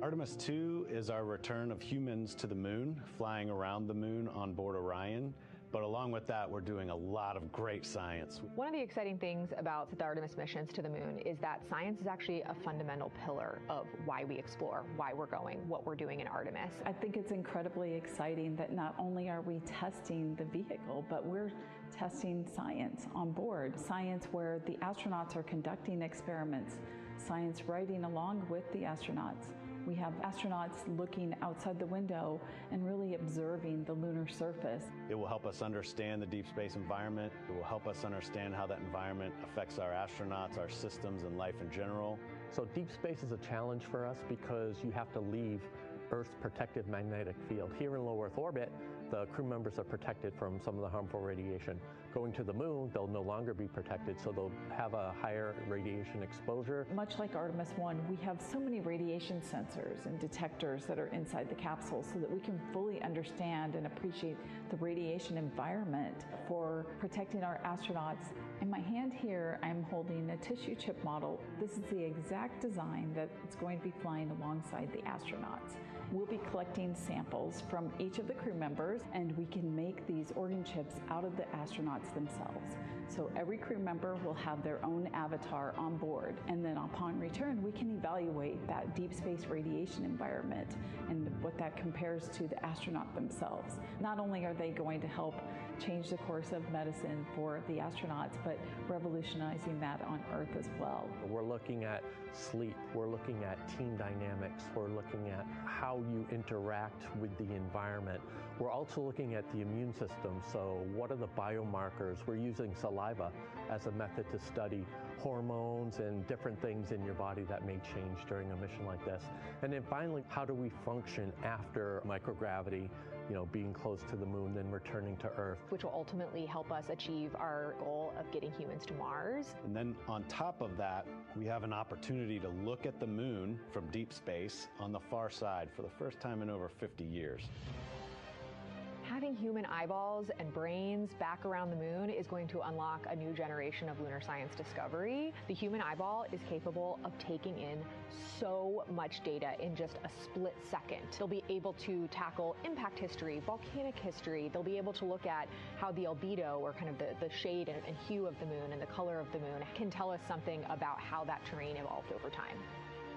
Artemis II is our return of humans to the moon, flying around the moon on board Orion. But along with that, we're doing a lot of great science. One of the exciting things about the Artemis missions to the moon is that science is actually a fundamental pillar of why we explore, why we're going, what we're doing in Artemis. I think it's incredibly exciting that not only are we testing the vehicle, but we're testing science on board. Science where the astronauts are conducting experiments, science riding along with the astronauts. We have astronauts looking outside the window and really observing the lunar surface. It will help us understand the deep space environment. It will help us understand how that environment affects our astronauts, our systems, and life in general. So deep space is a challenge for us because you have to leave Earth's protective magnetic field. Here in low Earth orbit, the crew members are protected from some of the harmful radiation. Going to the moon, they'll no longer be protected, so they'll have a higher radiation exposure. Much like Artemis I, we have so many radiation sensors and detectors that are inside the capsule so that we can fully understand and appreciate the radiation environment for protecting our astronauts. In my hand here, I'm holding a tissue chip model. This is the exact design that it's going to be flying alongside the astronauts. We'll be collecting samples from each of the crew members, and we can make these organ chips out of the astronauts themselves. So every crew member will have their own avatar on board, and then upon return, we can evaluate that deep space radiation environment and what that compares to the astronaut themselves. Not only are they going to help change the course of medicine for the astronauts, but revolutionizing that on Earth as well. We're looking at sleep, we're looking at team dynamics, we're looking at how you interact with the environment. We're also looking at the immune system, so what are the biomarkers? We're using saliva as a method to study hormones and different things in your body that may change during a mission like this. And then finally, how do we function after microgravity, being close to the moon, then returning to Earth? Which will ultimately help us achieve our goal of getting humans to Mars. And then on top of that, we have an opportunity to look at the moon from deep space on the far side for the first time in over 50 years. Having human eyeballs and brains back around the moon is going to unlock a new generation of lunar science discovery. The human eyeball is capable of taking in so much data in just a split second. They'll be able to tackle impact history, volcanic history. They'll be able to look at how the albedo, or kind of the shade and hue of the moon and the color of the moon, can tell us something about how that terrain evolved over time.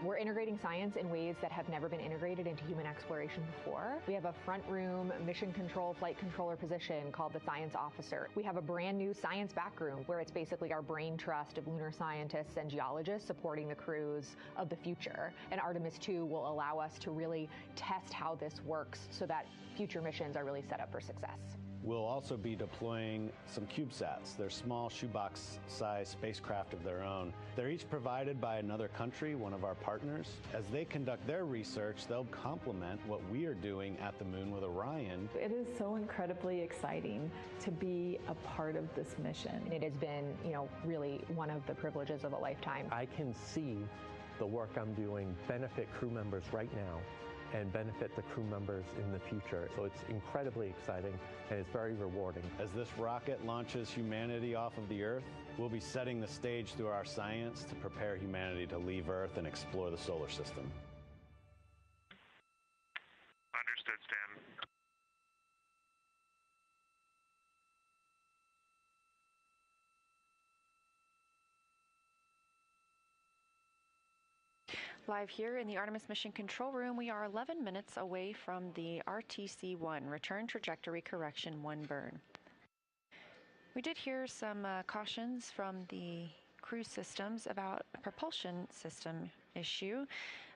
We're integrating science in ways that have never been integrated into human exploration before. We have a front room mission control flight controller position called the Science Officer. We have a brand new science back room where it's basically our brain trust of lunar scientists and geologists supporting the crews of the future. And Artemis II will allow us to really test how this works so that future missions are really set up for success. We'll also be deploying some CubeSats. They're small shoebox-sized spacecraft of their own. They're each provided by another country, one of our partners. As they conduct their research, they'll complement what we are doing at the moon with Orion. It is so incredibly exciting to be a part of this mission. It has been, really one of the privileges of a lifetime. I can see the work I'm doing benefit crew members right now and benefit the crew members in the future. So it's incredibly exciting and it's very rewarding. As this rocket launches humanity off of the Earth, we'll be setting the stage through our science to prepare humanity to leave Earth and explore the solar system. Understood, Stan. Live here in the Artemis Mission Control Room, we are 11 minutes away from the RTC-1, Return Trajectory Correction 1 burn. We did hear some cautions from the cruise systems about a propulsion system issue.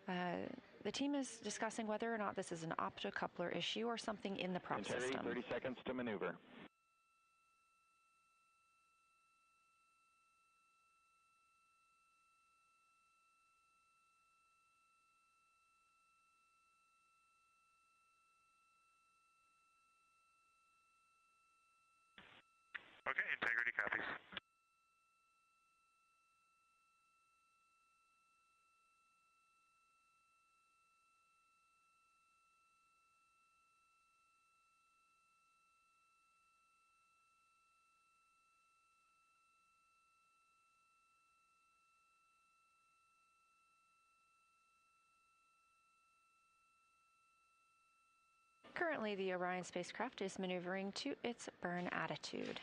The team is discussing whether or not this is an optocoupler issue or something in the prop system. 30 seconds to maneuver. Okay, integrity copies. Currently, the Orion spacecraft is maneuvering to its burn attitude.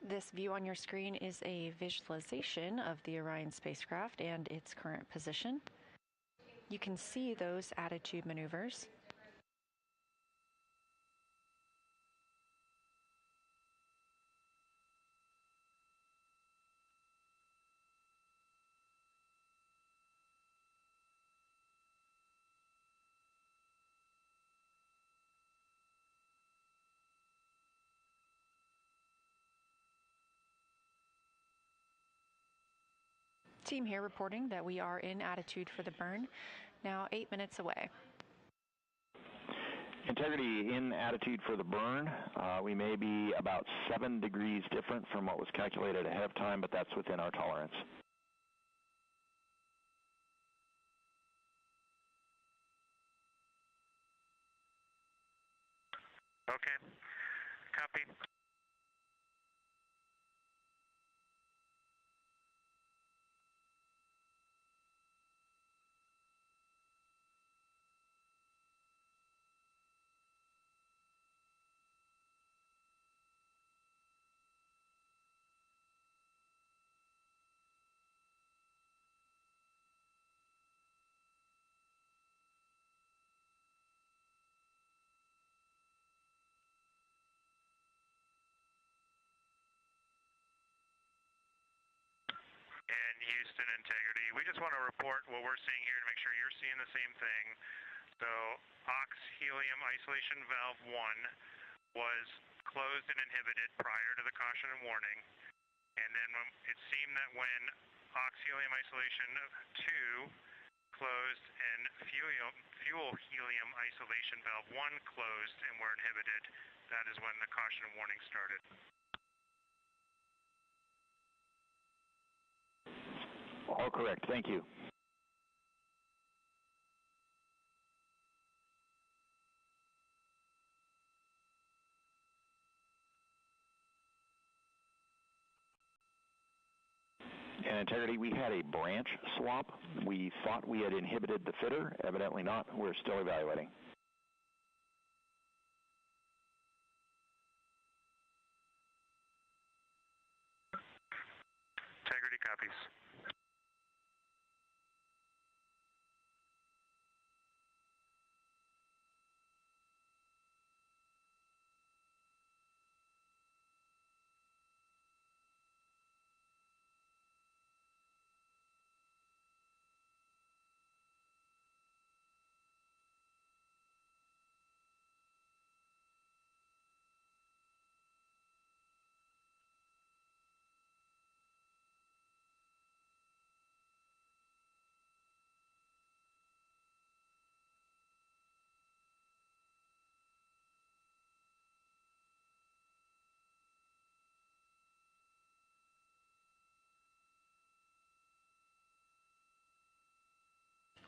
This view on your screen is a visualization of the Orion spacecraft and its current position. You can see those attitude maneuvers. Team here reporting that we are in attitude for the burn, now 8 minutes away. Integrity in attitude for the burn. We may be about 7 degrees different from what was calculated ahead of time, but that's within our tolerance. Okay, copy. And Houston integrity. We just want to report what we're seeing here to make sure you're seeing the same thing. So ox helium isolation valve 1 was closed and inhibited prior to the caution and warning. And then it seemed that when ox helium isolation 2 closed and fuel helium isolation valve 1 closed and were inhibited, that is when the caution and warning started. All correct. Thank you. And integrity, we had a branch swap. We thought we had inhibited the fitter. Evidently not. We're still evaluating. Integrity copies.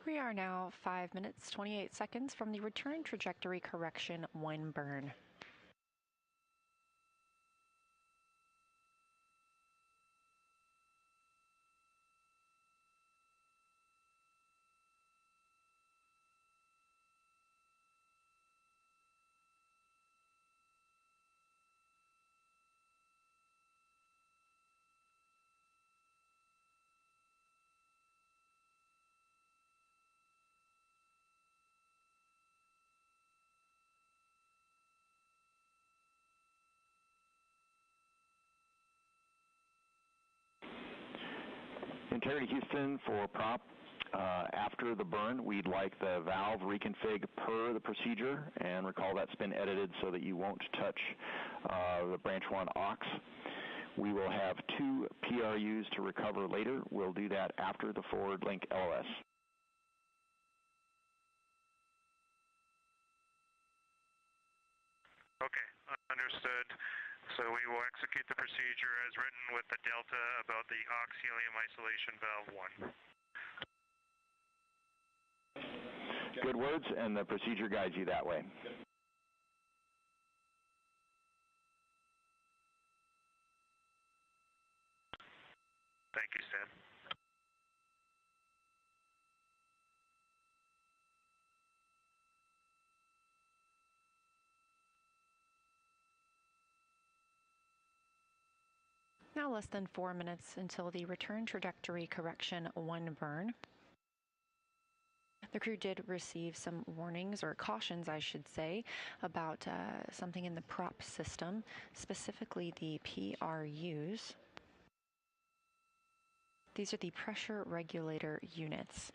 We are now 5 minutes, 28 seconds from the return trajectory correction 1 burn. Integrity Houston for prop. After the burn, we'd like the valve reconfig per the procedure, and recall that's been edited so that you won't touch the branch 1 aux. We will have 2 PRUs to recover later. We'll do that after the forward link LOS. Okay, understood. So we will execute the procedure as written with the delta about the aux helium isolation valve 1. Good words, and the procedure guides you that way. Thank you, Stan. Now less than 4 minutes until the return trajectory correction 1 burn. The crew did receive some warnings, or cautions I should say, about something in the prop system, specifically the PRUs. These are the pressure regulator units,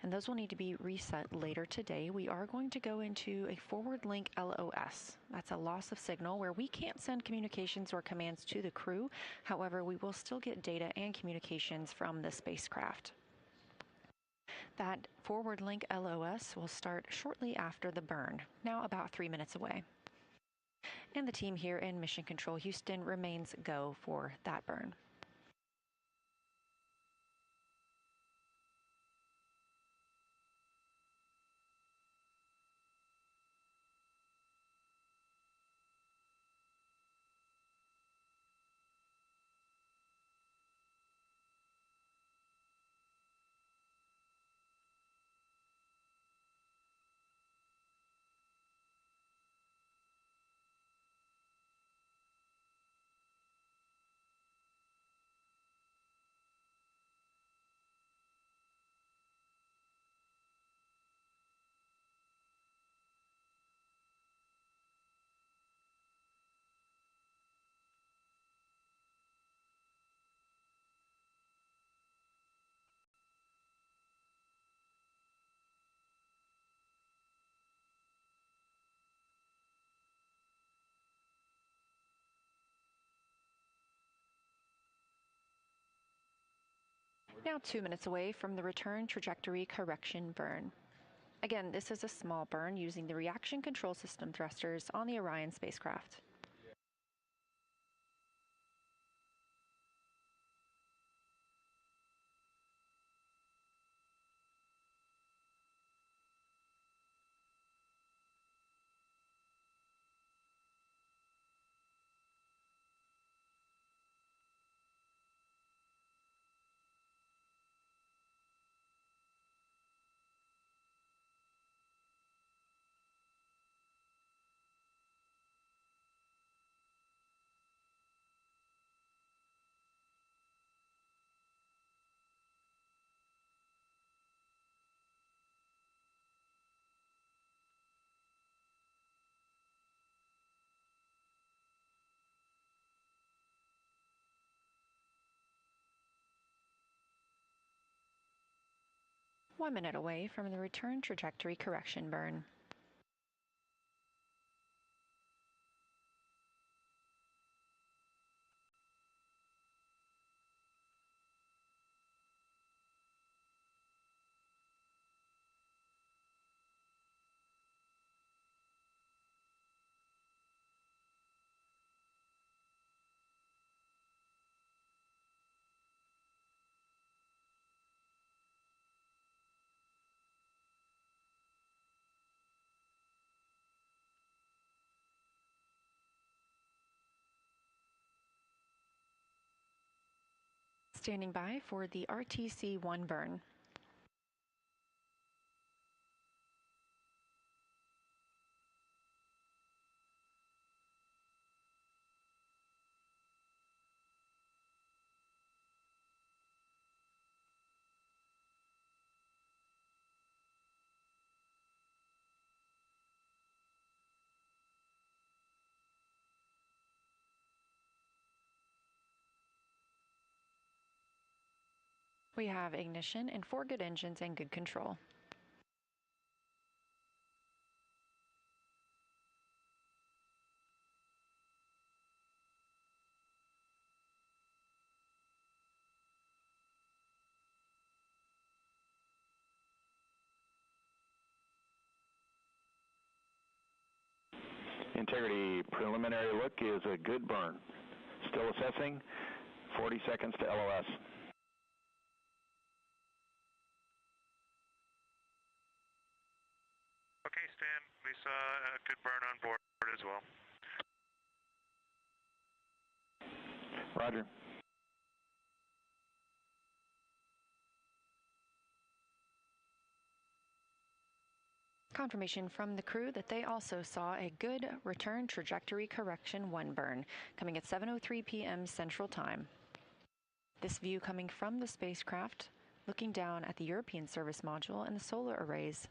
and those will need to be reset later today. We are going to go into a forward link LOS. That's a loss of signal where we can't send communications or commands to the crew. However, we will still get data and communications from the spacecraft. That forward link LOS will start shortly after the burn, now about 3 minutes away. And the team here in Mission Control Houston remains go for that burn. Now 2 minutes away from the return trajectory correction burn. Again, this is a small burn using the reaction control system thrusters on the Orion spacecraft. One minute away from the return trajectory correction burn. Standing by for the RTC-1 burn. We have ignition and 4 good engines and good control. Integrity preliminary look is a good burn. Still assessing. 40 seconds to LOS. Okay, Stan, we saw a good burn on board as well. Roger. Confirmation from the crew that they also saw a good return trajectory correction 1 burn coming at 7:03 p.m. Central Time. This view coming from the spacecraft, looking down at the European service module and the solar arrays.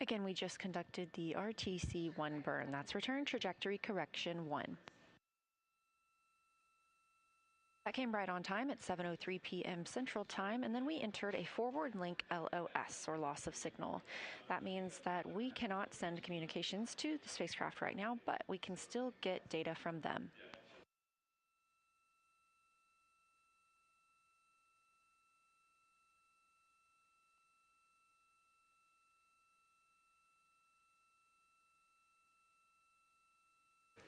Again, we just conducted the RTC-1 burn. That's Return Trajectory Correction 1. That came right on time at 7:03 p.m. Central Time, and then we entered a forward link LOS, or loss of signal. That means that we cannot send communications to the spacecraft right now, but we can still get data from them.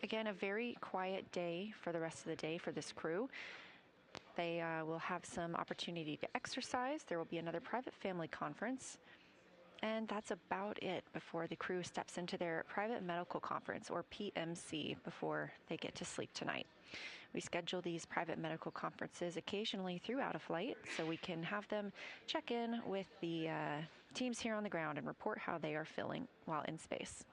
Again, a very quiet day for the rest of the day for this crew. They will have some opportunity to exercise. There will be another private family conference. And that's about it before the crew steps into their private medical conference, or PMC, before they get to sleep tonight. We schedule these private medical conferences occasionally throughout a flight so we can have them check in with the teams here on the ground and report how they are feeling while in space.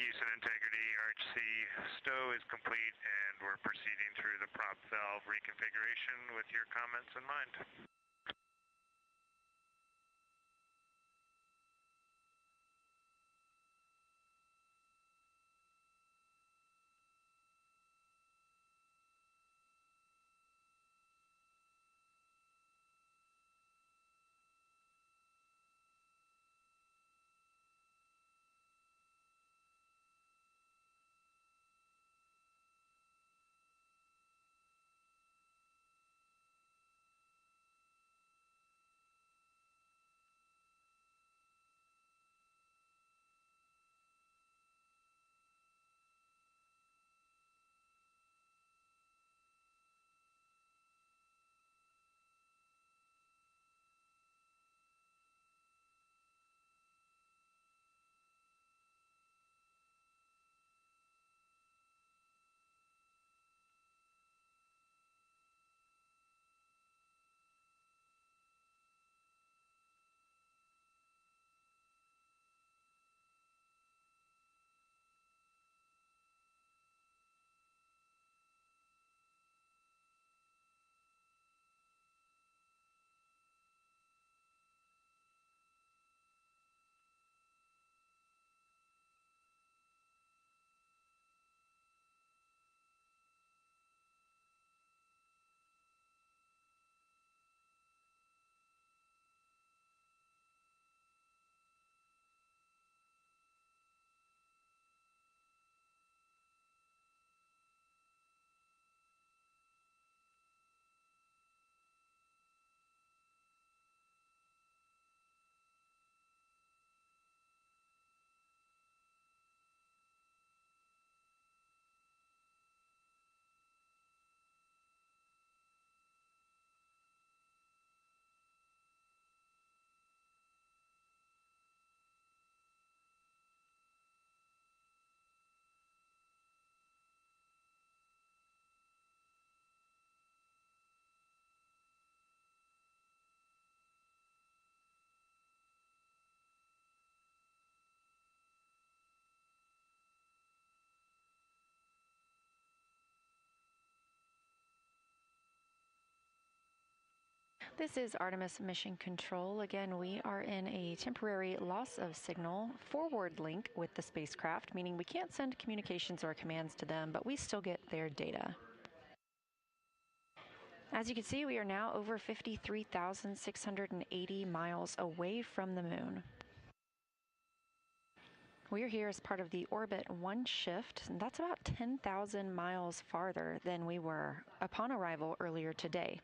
Use and integrity RHC stow is complete, and we're proceeding through the prop valve reconfiguration with your comments in mind. This is Artemis Mission Control. Again, we are in a temporary loss of signal forward link with the spacecraft, meaning we can't send communications or commands to them, but we still get their data. As you can see, we are now over 53,680 miles away from the moon. We are here as part of the Orbit 1 shift, and that's about 10,000 miles farther than we were upon arrival earlier today.